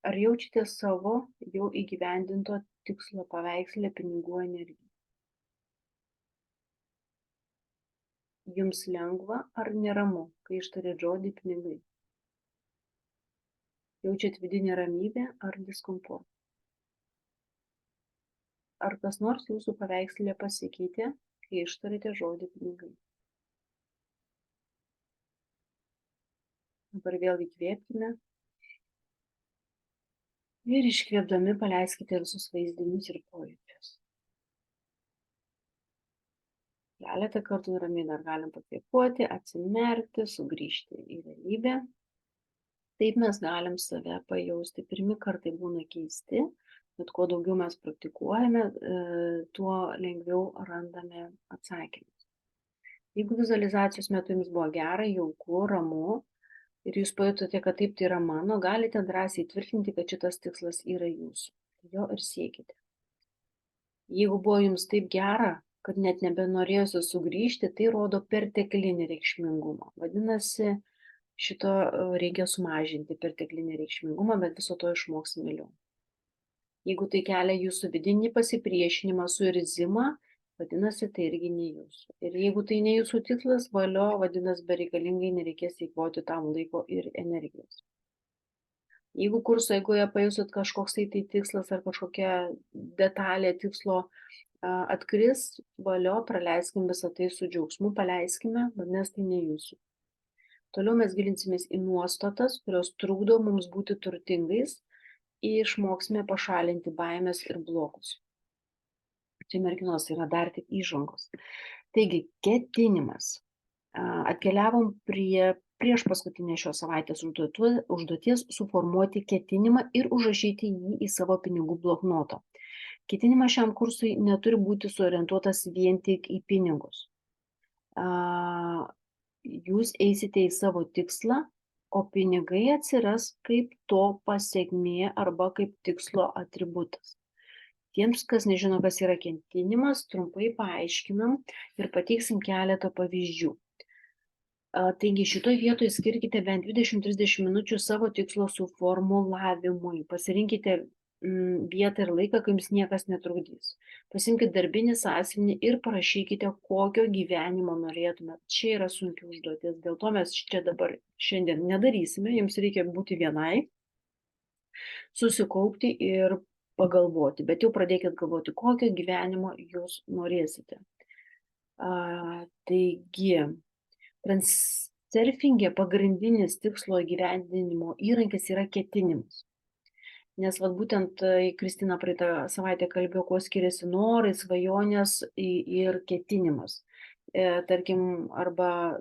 Ar jaučiate savo jau įgyvendinto tikslo paveikslę pinigų energiją? Jums lengva ar neramu, kai ištarėt žodį pinigai? Jaučiat vidinę ramybę ar diskomfortą? Ar kas nors jūsų paveikslė pasikeitė, kai ištarėte žodį pinigai? Dabar vėl įkvėpkime. Ir iškvėpdami paleiskite visus vaizdinius ir pojūčius. Keletą kartų ramiai dar galim pakvėpuoti, atsimerkti, sugrįžti į realybę. Taip mes galim save pajausti. Pirmi kartai būna keisti, bet kuo daugiau mes praktikuojame, tuo lengviau randame atsakymus. Jeigu vizualizacijos metu jums buvo gera, jauku, ramu ir jūs pajutote, kad taip tai yra mano, galite drąsiai tvirtinti, kad šitas tikslas yra jūsų. Jo ir siekite. Jeigu buvo jums taip gera, kad net nebenorėjosi sugrįžti, tai rodo perteklinį reikšmingumą. Vadinasi, šito reikia sumažinti perteklinį reikšmingumą, bet viso to išmoks vėliau. Jeigu tai kelia jūsų vidinį pasipriešinimą, suirzimą, vadinasi, tai irgi ne jūsų. Ir jeigu tai ne jūsų tikslas, valio, vadinasi, bereikalingai nereikės eikvoti tam laiko ir energijos. Jeigu kurso eigoje pajusit kažkoks tai tikslas ar kažkokia detalė tikslo atkris, valio, praleiskim visą tai su džiaugsmu, paleiskime, vadinasi, tai ne jūsų. Toliau mes gilinsimės į nuostatas, kurios trukdo mums būti turtingais, išmoksime pašalinti baimės ir blokus. Čia, merginos, yra dar tik įžangos. Taigi, ketinimas. Atkeliavom prieš paskutinę šios savaitės užduoties suformuoti ketinimą ir užrašyti jį į savo pinigų bloknotą. Ketinimas šiam kursui neturi būti suorientuotas vien tik į pinigus. Jūs eisite į savo tikslą, o pinigai atsiras kaip to pasekmė arba kaip tikslo atributas. Tiems, kas nežino, kas yra ketinimas, trumpai paaiškinam ir pateiksim keletą pavyzdžių. Taigi šitoje vietoje skirkite bent 20-30 minučių savo tikslo suformulavimui. Pasirinkite vietą ir laiką, kai jums niekas netrukdys. Pasimkite darbinį sąsiuvinį ir parašykite, kokio gyvenimo norėtumėte. Čia yra sunki užduotis, dėl to mes čia dabar šiandien nedarysime, jums reikia būti vienai, susikaupti ir pagalvoti, bet jau pradėkit galvoti, kokio gyvenimo jūs norėsite. Taigi, Transurfinge pagrindinis tikslo įgyvendinimo įrankis yra ketinimas. Nes būtent Kristina praeitą savaitę kalbėjo, kuo skiriasi norai, svajonės ir ketinimas. Tarkim, arba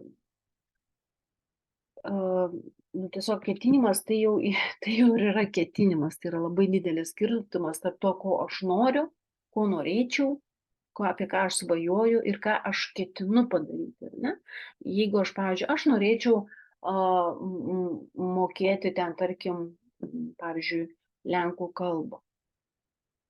tiesiog ketinimas tai jau ir yra ketinimas, tai yra labai didelis skirtumas tarp to, ko aš noriu, ko norėčiau, apie ką aš svajoju ir ką aš ketinu padaryti. Ne? Jeigu aš, pavyzdžiui, aš norėčiau mokėti ten, tarkim, pavyzdžiui, lenkų kalbą.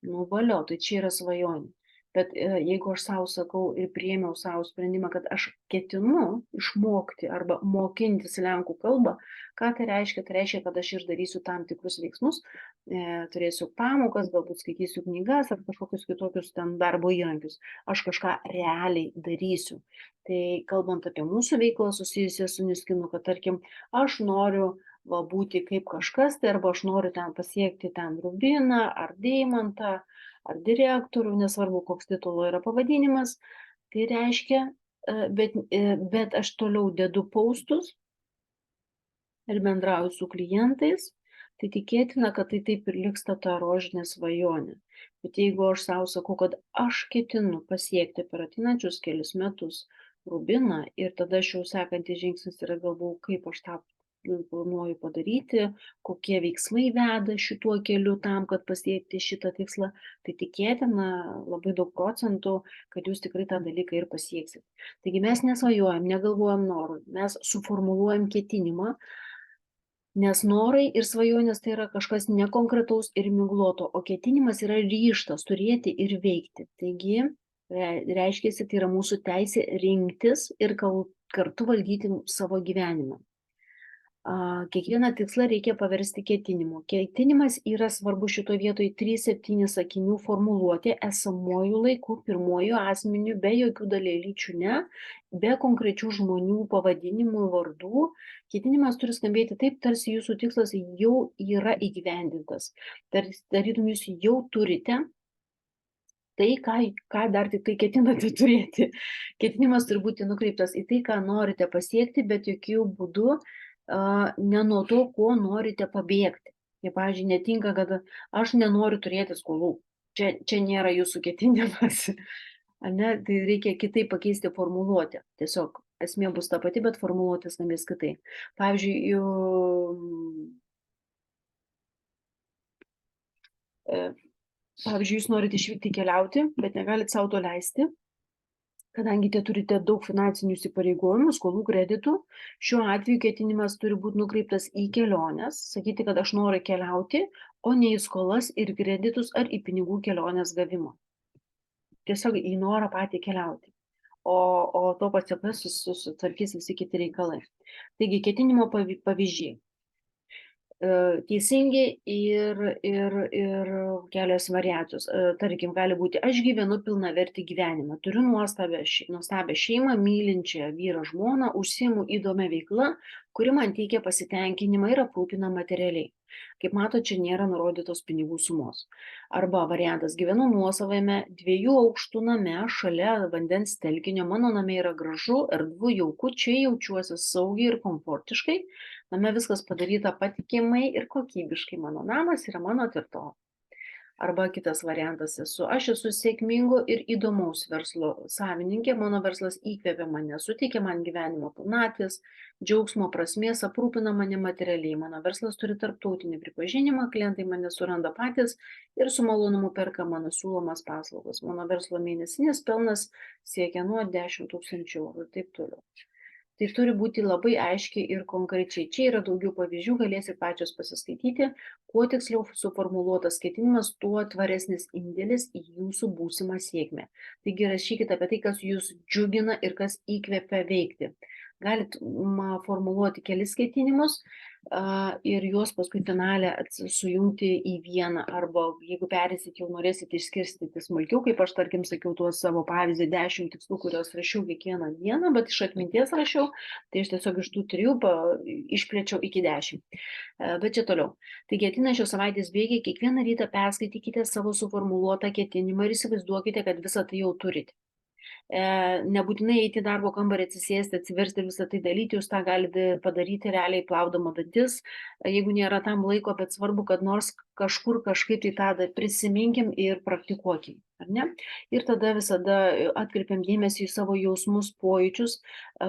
Nu, valio, tai čia yra svajonė. Bet jeigu aš savo sakau ir priėmiau savo sprendimą, kad aš ketinu išmokti arba mokintis lenkų kalbą, ką tai reiškia? Tai reiškia, kad aš ir darysiu tam tikrus veiksmus, turėsiu pamokas, galbūt skaitysiu knygas ar kažkokius kitokius ten darbo įrankius. Aš kažką realiai darysiu. Tai kalbant apie mūsų veiklą susijusią su Niskinu, kad tarkim, aš noriu būti kaip kažkas, tai arba aš noriu ten pasiekti ten rubiną ar deimantą, ar direktorių, nesvarbu, koks titulo yra pavadinimas, tai reiškia, bet aš toliau dedu postus ir bendrauju su klientais, tai tikėtina, kad tai taip ir liks ta rožinė svajonė. Bet jeigu aš savo sakau, kad aš ketinu pasiekti per ateinančius kelius metus rubiną ir tada aš jau sekantis žingsnis yra galvoju, kaip aš tą planuoju padaryti, kokie veiksmai veda šituo keliu tam, kad pasiekti šitą tikslą, tai tikėtina labai daug procentų, kad jūs tikrai tą dalyką ir pasieksit. Taigi mes nesvajojam, negalvojam norų, mes suformuluojam ketinimą, nes norai ir svajonės tai yra kažkas nekonkretaus ir migloto, o ketinimas yra ryžtas turėti ir veikti. Taigi, reiškia, tai yra mūsų teisė rinktis ir kartu valdyti savo gyvenimą. Kiekvieną tikslą reikia paversti ketinimu. Ketinimas yra svarbu šitoje vietoje 3-7 sakinių formuluoti esamuoju laiku, pirmuoju asmeniu, be jokių dalelyčių, be konkrečių žmonių pavadinimų, vardų. Ketinimas turi skambėti taip, tarsi jūsų tikslas jau yra įgyvendintas. Tarytum jūs jau turite tai, ką dar tik tai ketinate turėti. Ketinimas turi būti nukreiptas į tai, ką norite pasiekti, bet jokių būdų ne nuo to, ko norite pabėgti. Jei, pavyzdžiui, netinka, kad aš nenoriu turėti skolų. Čia nėra jūsų ketinimas. Ne? Tai reikia kitaip pakeisti formuluotę. Tiesiog esmė bus ta pati, bet formuluotė skambės kitaip. Pavyzdžiui, jūs norite išvykti keliauti, bet negalite savo to leisti. Kadangi turite daug finansinių įsipareigojimų, skolų, kreditų, šiuo atveju ketinimas turi būti nukreiptas į keliones, sakyti, kad aš noriu keliauti, o ne į skolas ir kreditus ar į pinigų kelionės gavimą. Tiesiog į norą patį keliauti, o to pasekoje susitvarkys visi kiti reikalai. Taigi, ketinimo pavyzdžiai. Teisingi ir kelios variacijos. Tarkim, gali būti, aš gyvenu pilnavertį gyvenimą, turiu nuostabią šeimą, mylinčią vyrą žmoną, užsiimu įdomią veiklą, kuri man teikia pasitenkinimą ir aprūpina materialiai. Kaip mato, čia nėra nurodytos pinigų sumos. Arba variantas: gyvenu nuosavame 2 aukštų name šalia vandens telkinio, mano name yra gražu, erdvu, jauku, čia jaučiuosi saugiai ir komfortiškai, name viskas padaryta patikimai ir kokybiškai, mano namas yra mano tvirtovė. Arba kitas variantas: aš esu sėkmingo ir įdomaus verslo savininkė, mano verslas įkvėpia mane, suteikia man gyvenimo pilnatvės, džiaugsmo, prasmės, aprūpina mane materialiai, mano verslas turi tarptautinį pripažinimą, klientai mane suranda patys ir su malonumu perka mano siūlomas paslaugas, mano verslo mėnesinis pelnas siekia nuo 10 000 eurų ir taip toliau. Tai turi būti labai aiškiai ir konkrečiai. Čia yra daugiau pavyzdžių, galėsit pačios pasiskaityti. Kuo tiksliau suformuluotas ketinimas, tuo tvaresnis indėlis į jūsų būsimą sėkmę. Taigi rašykite apie tai, kas jūs džiugina ir kas įkvepia veikti. Galit formuluoti kelis ketinimus ir juos paskui finale sujungti į vieną, arba jeigu perėsit, jau norėsit išskirstyti smulkiau, kaip aš tarkim sakiau tuos savo pavyzdį 10 tikslų, kuriuos rašiau kiekvieną dieną, bet iš atminties rašiau, tai aš tiesiog iš tų 3 išplėčiau iki 10. Bet čia toliau. Taigi ateinančios savaitės bėgiai kiekvieną rytą perskaitykite savo suformuluotą ketinimą ir įsivaizduokite, kad visą tai jau turite. Nebūtinai eiti į darbo kambarį, atsisėsti, atsiversti ir visą tai daryti, jūs tą galite padaryti realiai plaudama dantis, jeigu nėra tam laiko, bet svarbu, kad nors kažkur kažkaip tai tą prisiminkim ir praktikuokim, ar ne? Ir tada visada atkreipiam dėmesį į savo jausmus, pojūčius,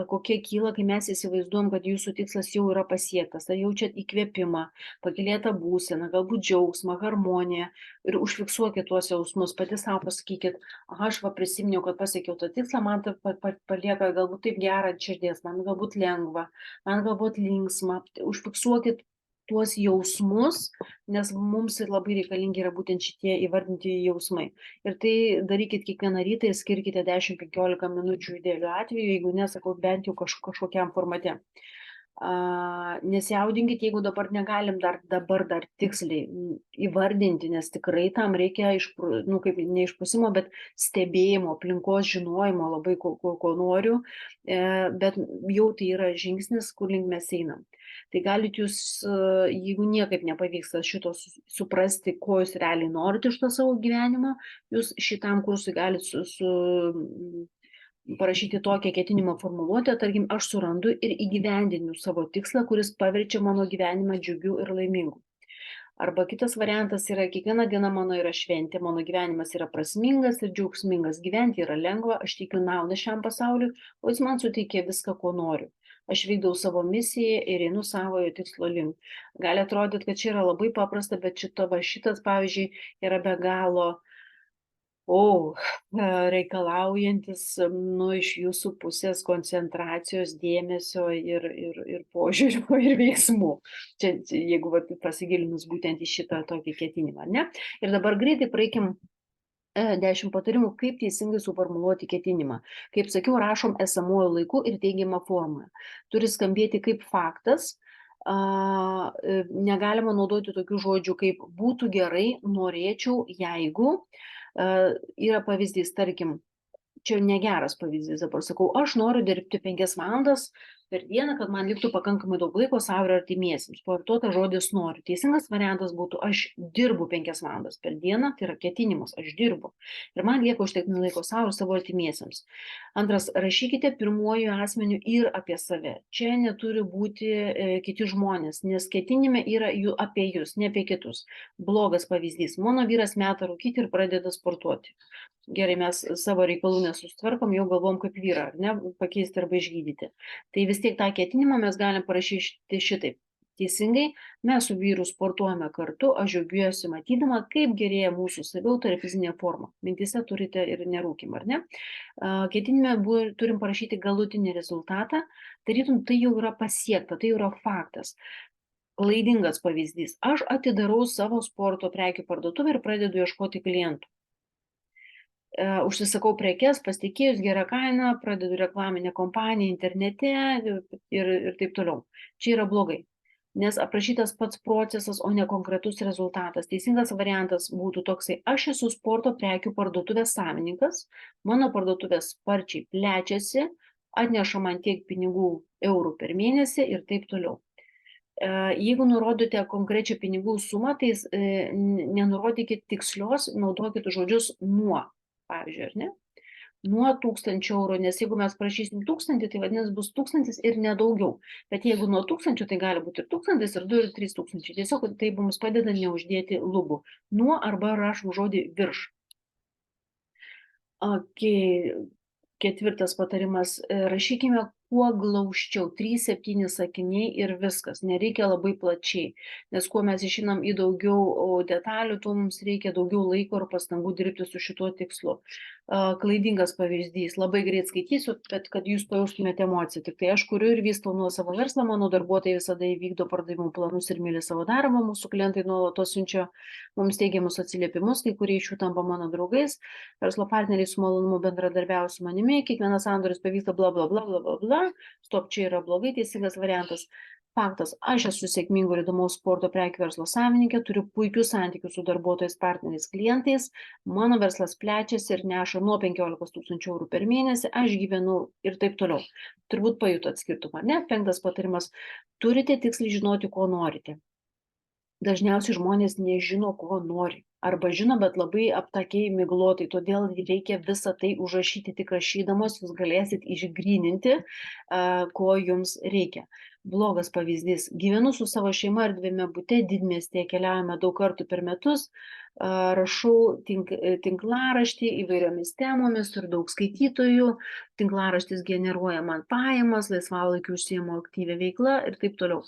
kokie kyla, kai mes įsivaizduojam, kad jūsų tikslas jau yra pasiektas, ar jaučiat įkvėpimą, pakylėtą būseną, galbūt džiaugsmą, harmoniją, ir užfiksuokit tuos jausmus, pati savo pasakykit: aš prisiminiau, kad pasiekiau tą tikslą, man tai palieka galbūt taip gera ant širdies, man galbūt lengva, man galbūt linksma. Užfiksuokit tuos jausmus, nes mums labai reikalingi yra būtent šitie įvardinti jausmai. Ir tai darykit kiekvieną rytą ir skirkite 10-15 minučių idealiu atveju, jeigu nesakau, bent jau kažkokiam formate. Nesijaudinkit, jeigu dabar negalim dar tiksliai įvardinti, nes tikrai tam reikia kaip ne išprusimo, bet stebėjimo, aplinkos žinojimo labai, ko noriu, bet jau tai yra žingsnis, kur link mes einam. Tai galit jūs, jeigu niekaip nepavyksta šito suprasti, ko jūs realiai norite iš to savo gyvenimo, jūs šitam kursui galit parašyti tokią ketinimo formuluotę, tarkim, aš surandu ir įgyvendiniu savo tikslą, kuris paverčia mano gyvenimą džiugiu ir laimingu. Arba kitas variantas yra: kiekviena diena mano yra šventė, mano gyvenimas yra prasmingas ir džiaugsmingas, gyventi yra lengva, aš teikiu naudą šiam pasauliu, o jis man suteikia viską, ko noriu. Aš vykdau savo misiją ir einu savojo tikslo link. Gali atrodyti, kad čia yra labai paprasta, bet šitas, pavyzdžiui, yra be galo reikalaujantis iš jūsų pusės koncentracijos, dėmesio ir požiūrio ir veiksmų. Čia jeigu pasigilinus būtent į šitą tokį ketinimą, ne? Ir dabar greitai praeikim 10 patarimų, kaip teisingai suformuluoti ketinimą. Kaip sakiau, rašom esamuoju laiku ir teigiamą formą. Turi skambėti kaip faktas. Negalima naudoti tokių žodžių kaip būtų gerai, norėčiau, jeigu. Yra pavyzdys, tarkim, čia negeras pavyzdys, dabar sakau, aš noriu dirbti 5 valandas per dieną, kad man liktų pakankamai daug laiko savo ir artimiesiems. Pavartotas žodis noriu. Teisingas variantas būtų: aš dirbu 5 valandas per dieną, tai yra ketinimas, aš dirbu. Ir man lieka užtektinai laiko savo ir savo artimiesiems. Antras, rašykite pirmuoju asmeniu ir apie save. Čia neturi būti kiti žmonės, nes ketinime yra apie jūs, ne apie kitus. Blogas pavyzdys: mano vyras meta rūkyti ir pradeda sportuoti. Gerai, mes savo reikalų nesustvarkom, jau galvom kaip vyrą, ar ne, pakeisti arba išgydyti. Tai vis tiek tą ketinimą mes galim parašyti šitaip: teisingai, mes su vyru sportuojame kartu, aš džiaugiuosi matydama, kaip gerėja mūsų savijauta ir fizinė forma. Mintise turite ir nerūkimą, ar ne? Ketinime turim parašyti galutinį rezultatą, tarytum tai jau yra pasiekta, tai jau yra faktas. Klaidingas pavyzdys: aš atidarau savo sporto prekių parduotuvę ir pradedu ieškoti klientų. Užsisakau prekes, pasitikėjus gerą kainą, pradedu reklaminę kompaniją internete ir taip toliau. Čia yra blogai, nes aprašytas pats procesas, o ne konkretus rezultatas. Teisingas variantas būtų toksai: aš esu sporto prekių parduotuvės savininkas, mano parduotuvės sparčiai plečiasi, atneša man tiek pinigų eurų per mėnesį ir taip toliau. Jeigu nurodote konkrečią pinigų sumą, tai nenurodykit tikslios, naudokit žodžius nuo, pavyzdžiui, ar ne? Nuo 1000 eurų, nes jeigu mes prašysim 1000, tai vadinasi bus 1000 ir nedaugiau. Bet jeigu nuo 1000, tai gali būti ir 1000, ir 2, ir 3000. Tiesiog tai mums padeda neuždėti lubų. Nuo arba rašom žodį virš. Okay. Ketvirtas patarimas, rašykime kuo glaučiau, 3-7 sakiniai ir viskas, nereikia labai plačiai, nes kuo mes išinam į daugiau detalių, tuo mums reikia daugiau laiko ir pastangų dirbti su šituo tikslu. Klaidingas pavyzdys, labai greit skaitysiu, bet kad jūs pajaustumėte emociją. Tik tai aš kuriu ir vystau nuosavą verslą, mano darbuotojai visada įvykdo pardavimų planus ir myli savo darbą, mūsų klientai nuolatos siunčia mums teigiamus atsiliepimus, kai kurie iš jų tampa mano draugais, verslo partneriai su malonumu bendradarbiauja su manimi, kiekvienas sandoris pavyksta bla bla bla bla bla bla, stop, čia yra blogai, teisingas variantas. Faktas, aš esu sėkmingo ir įdomaus sporto prekių verslo savininkė, turiu puikius santykius su darbuotojais, partneriais, klientais, mano verslas plečiasi ir neša nuo 15 000 eurų per mėnesį, aš gyvenu ir taip toliau. Turbūt pajutot skirtumą, ne? 5. patarimas, turite tiksliai žinoti, ko norite. Dažniausiai žmonės nežino, ko nori. Arba žino, bet labai aptakiai miglotai, todėl reikia visą tai užrašyti, tik rašydamos jūs galėsit išgryninti, ko jums reikia. Blogas pavyzdys. Gyvenu su savo šeima erdvėme bute, didmiestyje, keliaujame daug kartų per metus, rašau tinklaraštį įvairiomis temomis, turiu daug skaitytojų, tinklaraštis generuoja man pajamas, laisvalaikiu užsiimu aktyvią veiklą ir taip toliau.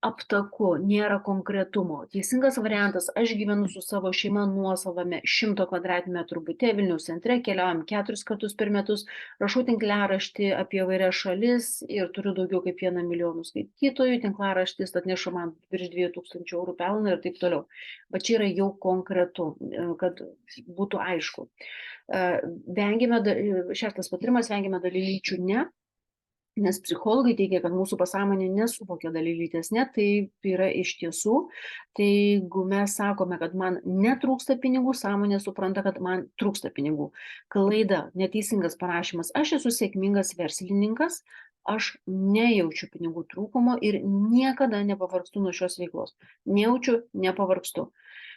Aptaku, nėra konkretumo. Teisingas variantas, aš gyvenu su savo šeima nuosavame 100 kvadratmetrų bute Vilniaus centre, keliaujam 4 kartus per metus, rašau tinklaraštį apie įvairias šalis ir turiu daugiau kaip 1 milijonų skaitytojų, tinklaraštis atneša man virš 2000 eurų pelną ir taip toliau. Bet čia yra jau konkretu, kad būtų aišku. 6. patarimas, vengiame dalelyčių ne. Nes psichologai teigia, kad mūsų pasąmonė nesuvokia dalelytės, ne, tai yra iš tiesų. Tai jeigu mes sakome, kad man netrūksta pinigų, sąmonė supranta, kad man trūksta pinigų. Klaida, neteisingas parašymas. Aš esu sėkmingas verslininkas, aš nejaučiu pinigų trūkumo ir niekada nepavargstu nuo šios veiklos. Nejaučiu, nepavargstu.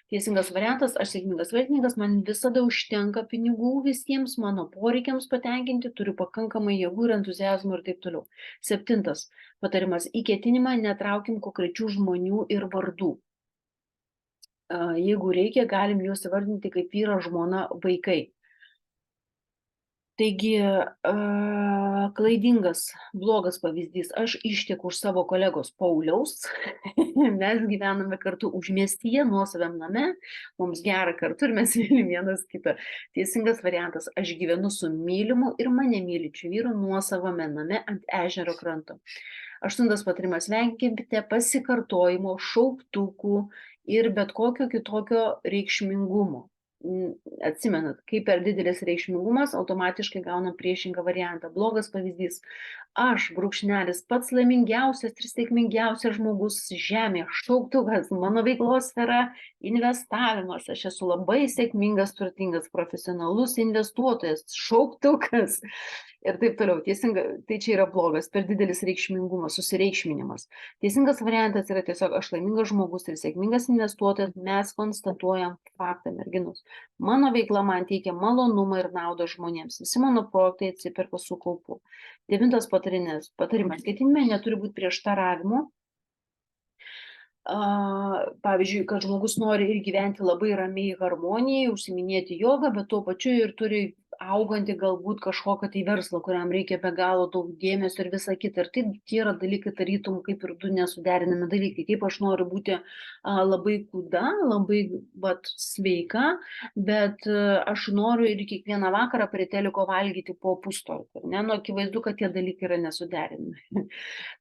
Teisingas variantas, aš sėkmingas verslininkas, man visada užtenka pinigų visiems mano poreikiams patenkinti, turiu pakankamai jėgų ir entuziazmų ir taip toliau. 7. patarimas, į ketinimą netraukim konkrečių žmonių ir vardų. Jeigu reikia, galim juos įvardinti kaip vyras, žmona, vaikai. Taigi, klaidingas, blogas pavyzdys, aš išteku už savo kolegos Pauliaus, mes gyvename kartu užmiestyje, nuosavam name, mums gera kartu ir mes mylim vienas kitą. Teisingas variantas, aš gyvenu su mylimu ir mane myličiu vyru nuosavame name ant ežero kranto. 8. patarimas, venkite pasikartojimo, šauktukų ir bet kokio kitokio reikšmingumo. Atsimenat, kai per didelis reikšmingumas, automatiškai gaunam priešingą variantą. Blogas pavyzdys. Aš, brūkšnelis, pats laimingiausias ir sėkmingiausias žmogus žemėje, šauktukas, mano veiklos sfera, investavimas, aš esu labai sėkmingas, turtingas, profesionalus investuotojas, šauktukas ir taip toliau. Teisinga, tai čia yra blogas, per didelis reikšmingumas, susireikšminimas. Teisingas variantas yra tiesiog aš laimingas žmogus ir sėkmingas investuotojas, mes konstatuojam faktą, merginos. Mano veikla man teikia malonumą ir naudą žmonėms. Visi mano projektai atsiperka su kaupu. 9. patarimas, ketinime neturi būti prieštaravimų. Pavyzdžiui, kad žmogus nori ir gyventi labai ramiai harmonijai, užsiiminėti jogą, bet tuo pačiu ir turi augantį galbūt kažkokią tai verslą, kuriam reikia be galo daug dėmesio ir visa kita. Ir tai tie yra dalykai, tarytum, kaip ir du nesuderinami dalykai. Kaip aš noriu būti labai kūda, labai sveika, bet aš noriu ir kiekvieną vakarą prie teliko valgyti po pustortį. Akivaizdu, kad tie dalykai yra nesuderinami.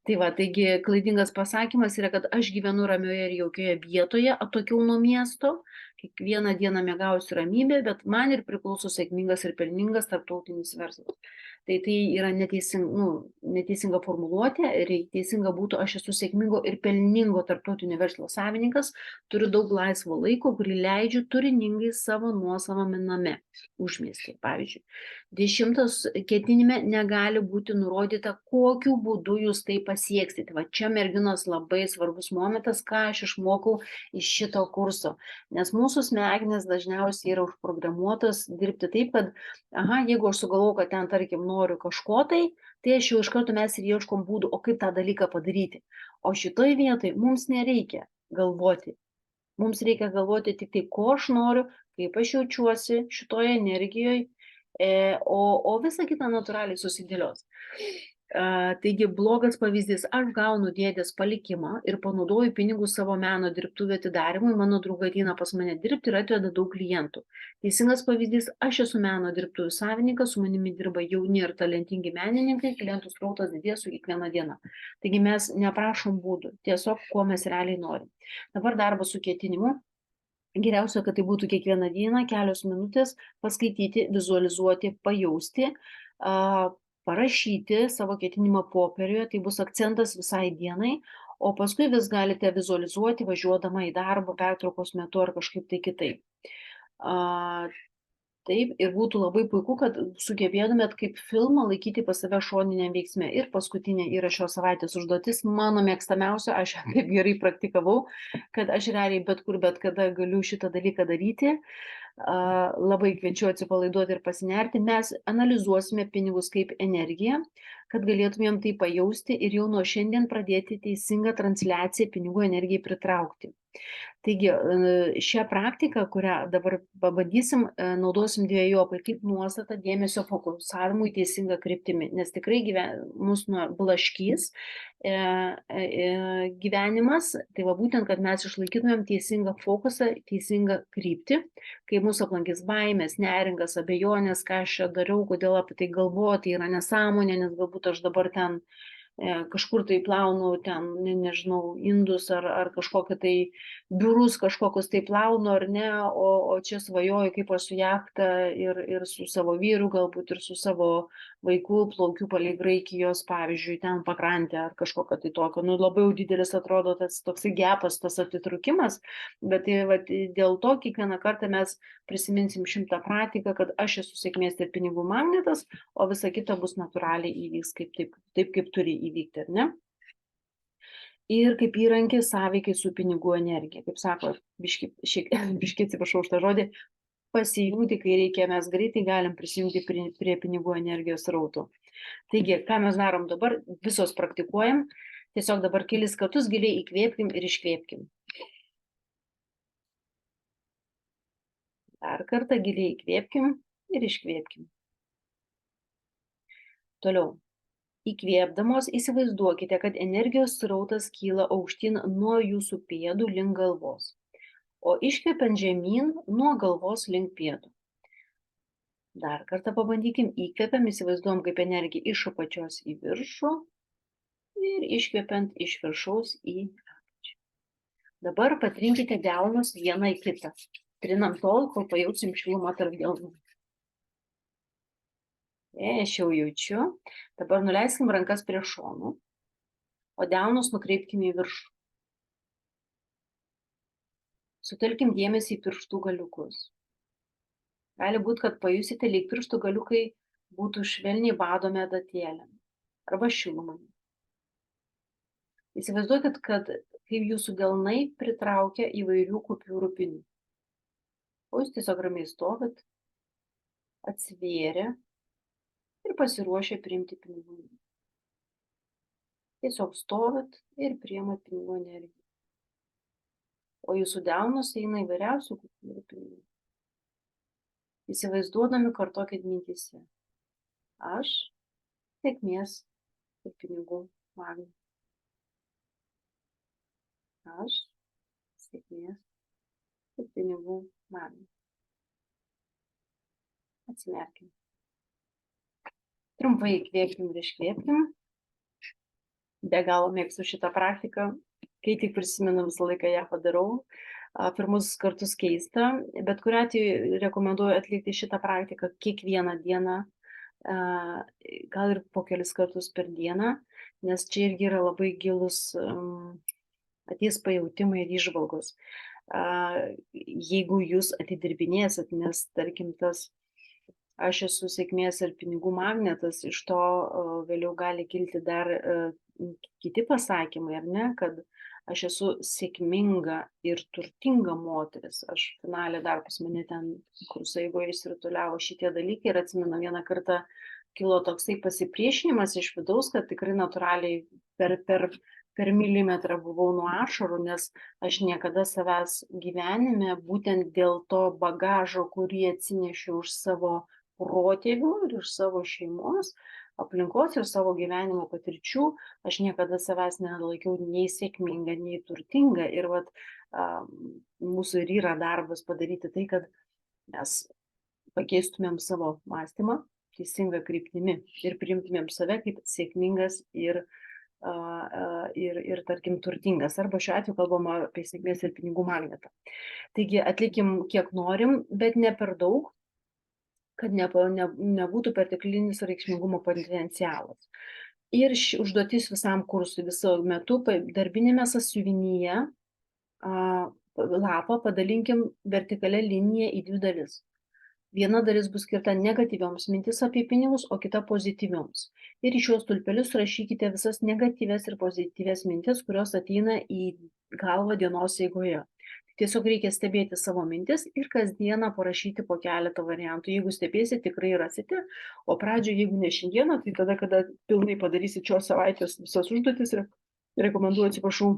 Tai va, taigi klaidingas pasakymas yra, kad aš gyvenu ramioje ir jaukioje vietoje, atokiau nuo miesto, kiekvieną dieną miegausiu ramybė, bet man ir priklauso sėkmingas ir pelningas tarptautinis verslas. Tai yra neteisinga formuluotė ir teisinga būtų, aš esu sėkmingo ir pelningo tarptautinio verslo savininkas, turiu daug laisvo laiko, kurį leidžiu turiningai savo nuosavame name, užmiestyje, pavyzdžiui. 10 ketinime negali būti nurodyta, kokiu būdu jūs tai pasieksite. Va čia, merginos, labai svarbus momentas, ką aš išmokau iš šito kurso. Nes mūsų smegenys dažniausiai yra užprogramuotos dirbti taip, kad, jeigu aš sugalvoju, kad ten, tarkim, noriu kažko tai aš jau iš karto mes ir ieškom būdų, o kaip tą dalyką padaryti. O šitoj vietoj mums nereikia galvoti. Mums reikia galvoti tik tai, ko aš noriu, kaip aš jaučiuosi šitoje energijoje, o visa kita natūraliai susidėlios. Taigi blogas pavyzdys, aš gaunu dėdės palikimą ir panaudoju pinigus savo meno dirbtuvių atidarimui, mano draugai ateina pas mane dirbti ir atveda daug klientų. Teisingas pavyzdys, aš esu meno dirbtuvių savininkas, su manimi dirba jauni ir talentingi menininkai, klientų srautas didės su kiekviena diena. Taigi mes neprašom būdų, tiesiog ko mes realiai norim. Dabar darbas su ketinimu. Geriausia, kad tai būtų kiekvieną dieną, kelios minutės, paskaityti, vizualizuoti, pajausti, parašyti savo ketinimą popieriuje, tai bus akcentas visai dienai, o paskui vis galite vizualizuoti, važiuodama į darbą, pertraukos metu ar kažkaip tai kitaip. Taip, ir būtų labai puiku, kad sugebėtumėt kaip filmą laikyti pas save šoniniam veiksme. Ir paskutinė yra šios savaitės užduotis, mano mėgstamiausia, aš taip gerai praktikavau, kad aš realiai bet kur, bet kada galiu šitą dalyką daryti. Labai kviečiu atsipalaiduoti ir pasinerti. Mes analizuosime pinigus kaip energiją, kad galėtumėm tai pajausti ir jau nuo šiandien pradėti teisingą transliaciją pinigų energijai pritraukti. Taigi, šią praktiką, kurią dabar pabandysim, naudosim dvejopai, kaip nuostata dėmesio fokusavimui teisingą kryptimį, nes tikrai mus blaškys gyvenimas, tai va būtent, kad mes išlaikytumėm teisingą fokusą, teisingą kryptį, kai mūsų aplankys baimės, neringas, abejonės, ką aš čia dariau, kodėl apie tai galvoju, tai yra nesąmonė, nes galbūt aš dabar ten kažkur tai plaunu ten, nežinau, indus ar kažkokią tai biurus kažkokius tai plaunu ar ne, o čia svajoju, kaip aš su jachta ir su savo vyru, galbūt ir su savo vaiku plaukiu palei Graikijos, pavyzdžiui, ten pakrantę ar kažkokią tai tokio. Labai didelis atrodo tas toksai gepas, tas atitrukimas, bet dėl to kiekvieną kartą mes prisiminsim šimtą praktiką, kad aš esu sėkmės ir pinigų magnetas, o visa kita bus natūraliai įvyks taip kaip turi įvykti, ar ne? Ir kaip įrankis sąveikai su pinigų energija. Kaip sako, biški atsiprašau už tą žodį, pasijungti, kai reikia, mes greitai galim prisijungti prie pinigų energijos srautų. Taigi, ką mes darom dabar, visos praktikuojam, tiesiog dabar kelis kartus giliai įkvėpkim ir iškvėpkim. Dar kartą giliai įkvėpkim ir iškvėpkim. Toliau. Įkvėpdamos įsivaizduokite, kad energijos srautas kyla aukštyn nuo jūsų pėdų link galvos, o iškvepiant žemyn nuo galvos link pėdų. Dar kartą pabandykim, įkvepiam, įsivaizduojam kaip energija iš apačios į viršų ir iškvepiant iš viršaus į apačią. Dabar patrinkite delnus vieną į kitą. Trinam tol, kol pajausim šilumą tarp delnų. Aš jau jaučiu. Dabar nuleiskim rankas prie šonų, o delnus nukreipkim į viršų. Sutelkim dėmesį į pirštų galiukus. Gali būti, kad pajusite, lyg pirštų galiukai būtų švelniai badomi adatėlėm arba šilumai. Įsivaizduokit, kad kaip jūsų delnai pritraukia įvairių kupiūrų pinių. O jūs tiesiog ramiai stovit, atsivėrę ir pasiruošę priimti pinigų. Tiesiog stovit ir priimat pinigų energiją. O jūsų delnus eina įvairiausių kupiūrų pinigų. Įsivaizduodami kartokit mintyse. Aš sėkmės ir pinigų magnetas. Aš sėkmės ir pinigų magnetas. Atsimerkim. Trumpai įkvėpkim ir iškvėpkim. Be galo mėgstu šitą praktiką. Kai tik prisimenu, visą laiką ją padarau. pirmus kartus keista, bet kuriuo atveju rekomenduoju atlikti šitą praktiką kiekvieną dieną, gal ir po kelis kartus per dieną, nes čia irgi yra labai gilus ateis pajautimai ir įžvalgos. Jeigu jūs atidirbinėsit, nes tarkim aš esu sėkmės ir pinigų magnetas, iš to vėliau gali kilti dar kiti pasakymai, ar ne, kad aš esu sėkminga ir turtinga moteris. Aš finale dar pas mane ten kurso eigoje išsirutuliavo šitie dalykai ir atsimenu vieną kartą kilo toksai pasipriešinimas iš vidaus, kad tikrai natūraliai per milimetrą buvau nuo ašarų, nes aš niekada savęs gyvenime, būtent dėl to bagažo, kurį atsinešiau už savo protėvių ir iš savo šeimos, aplinkos ir savo gyvenimo patirčių, aš niekada savęs nelaikiau nei sėkminga, nei turtinga. Ir vat, mūsų ir yra darbas padaryti tai, kad mes pakeistumėm savo mąstymą teisingą kryptimi ir priimtumėm save kaip sėkmingas ir tarkim turtingas. Arba šiuo atveju kalbama apie sėkmės ir pinigų magnetą. Taigi atlikim kiek norim, bet ne per daug, kad nebūtų perteklinis reikšmingumo potencialas. Ir užduotis visam kursui viso metu darbinėme sąsiuvinyje lapą padalinkim vertikalia linija į dvi dalis. Viena dalis bus skirta negatyvioms mintis apie pinigus, o kita pozityvioms. Ir į šios stulpelius rašykite visas negatyvias ir pozityvias mintis, kurios ateina į galvą dienos eigoje. Tiesiog reikia stebėti savo mintis ir kasdieną parašyti po keletą variantų. Jeigu stebėsite, tikrai rasite, o pradžioje, jeigu ne šiandieną, tai tada, kada pilnai padarysit šios savaitės visas užduotis, rekomenduoju, atsiprašau,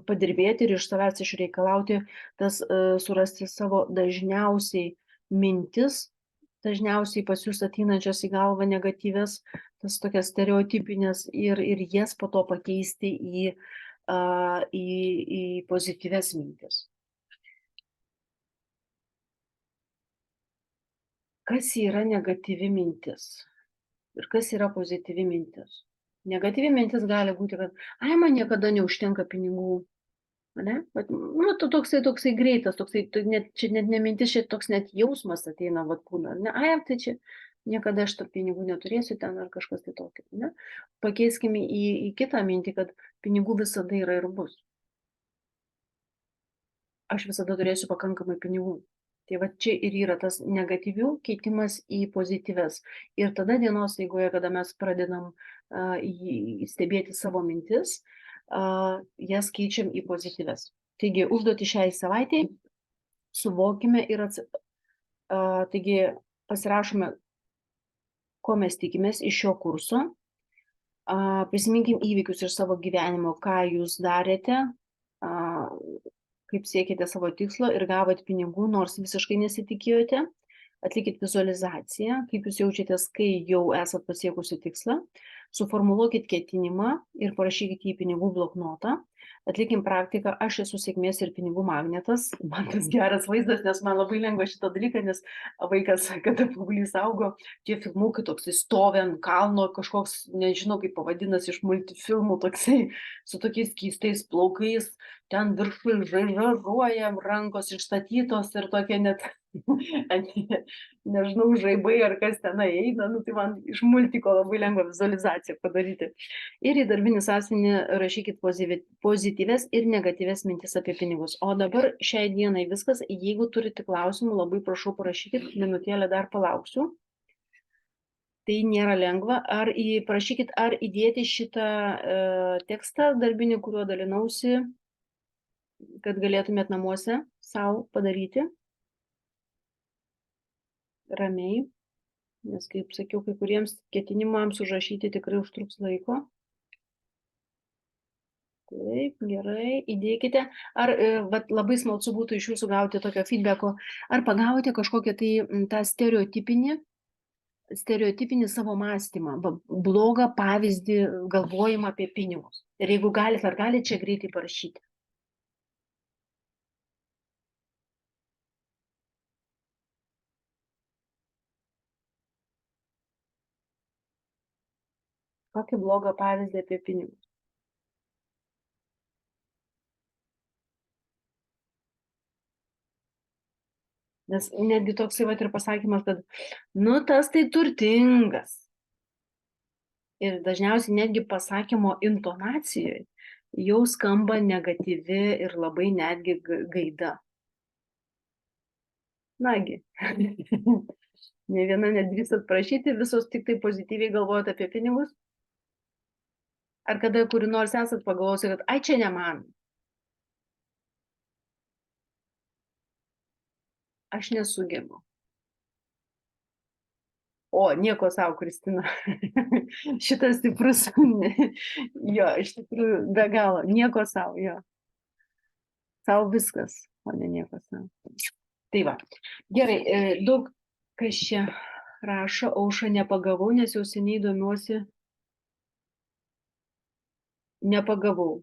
padirbėti ir iš savęs išreikalauti surasti savo dažniausiai mintis, dažniausiai pas jūs ateinančias į galvą negatyvės, tas tokias stereotipinės ir jas po to pakeisti į pozityves mintis. Kas yra negatyvi mintis ir kas yra pozityvi mintis? Negatyvi mintis gali būti, kad man niekada neužtenka pinigų. Ne? Toksai greitas, čia net ne mintis, čia toks net jausmas ateina kūno. Tai čia niekada aš tų pinigų neturėsiu ten ar kažkas tai tokio. Ne? Pakeiskime į kitą mintį, kad pinigų visada yra ir bus. Aš visada turėsiu pakankamai pinigų. Tai va čia ir yra tas negatyvių keitimas į pozityves. Ir tada dienos eigoje, kada mes pradedam stebėti savo mintis, jas keičiam į pozityves. Taigi, užduoti šiai savaitei, suvokime ir taigi pasirašome, ko mes tikimės iš šio kurso, prisiminkim įvykius iš savo gyvenimo, ką jūs darėte, kaip siekite savo tikslo ir gavote pinigų, nors visiškai nesitikėjote, atlikit vizualizaciją, kaip jūs jaučiatės, kai jau esat pasiekusi tikslą, suformuluokit ketinimą ir parašykit į pinigų bloknotą. Atlikim praktiką, aš esu sėkmės ir pinigų magnetas. Man tas geras vaizdas, nes man labai lengva šitą dalyką, nes vaikas, kada paauglys augo, tie filmukai toksai stovi ant kalno, kažkoks, nežinau kaip pavadinas, iš multifilmų toksai, su tokiais keistais plaukais, ten viršui žaižaruoja, rankos išstatytos ir tokie net, nežinau, žaibai ar kas ten eina, tai man iš multiko labai lengva vizualizaciją padaryti. Ir į darbinį sąsiuvinį rašykit pozityves ir negatyves mintis apie pinigus. O dabar šiai dienai viskas. Jeigu turite klausimų, labai prašau parašykit, minutėlę dar palauksiu. Tai nėra lengva. Parašykit, ar įdėti šitą tekstą darbinį, kuriuo dalinausi, kad galėtumėt namuose savo padaryti. Ramiai. Nes, kaip sakiau, kai kuriems ketinimams užrašyti tikrai užtruks laiko. Taip, gerai, įdėkite. Ar labai smalsu būtų iš jūsų gauti tokio feedbacko, ar pagavote kažkokią tai tą stereotipinį savo mąstymą, blogą pavyzdį galvojimą apie pinigus. Ir jeigu galite, ar galite čia greitai parašyti? Kokį blogą pavyzdį apie pinigus? Nes netgi toksai vat ir pasakymas, kad, nu, tas tai turtingas. Ir dažniausiai netgi pasakymo intonacijoje jau skamba negatyvi ir labai netgi gaida. Nagi, ne viena nedrįstat prašyti, visos tik tai pozityviai galvojat apie pinigus? Ar kada kuri nors esat pagalvojusi, kad ai čia ne man, aš nesugebu. O, nieko savo, Kristina. Šitas stiprus. Jo, iš tikrųjų, be galo. Nieko savo, jo. Savo viskas, o ne nieko savo. Tai va. Gerai, daug kas čia rašo, Aušra nepagavau, nes jau seniai domiuosi. Nepagavau,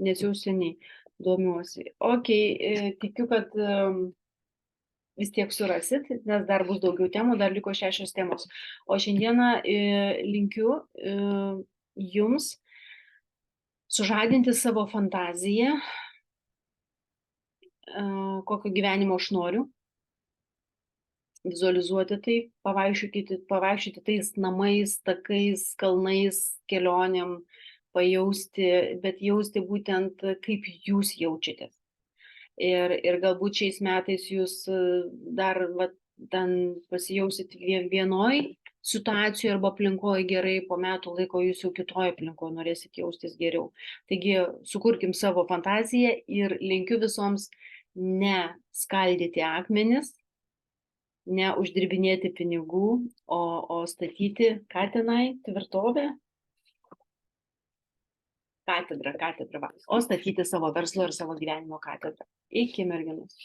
nes jau seniai domiuosi. Ok, tikiu, kad vis tiek surasit, nes dar bus daugiau temų, dar liko 6 temos. O šiandieną linkiu jums sužadinti savo fantaziją, kokio gyvenimo aš noriu, vizualizuoti tai, pavaikščioti tais namais, takais, kalnais, kelioniam, pajausti, bet jausti būtent kaip jūs jaučiatės. Ir galbūt šiais metais jūs dar ten pasijausit vienoj situacijoje arba aplinkoje gerai, po metų laiko jūs jau kitoje aplinkoje norėsit jaustis geriau. Taigi sukurkim savo fantaziją ir linkiu visoms ne skaldyti akmenis, ne uždirbinėti pinigų, o statyti ką tenai, tvirtovę. Katedrą, va. O statyti savo verslo ir savo gyvenimo katedrą. Iki, merginos.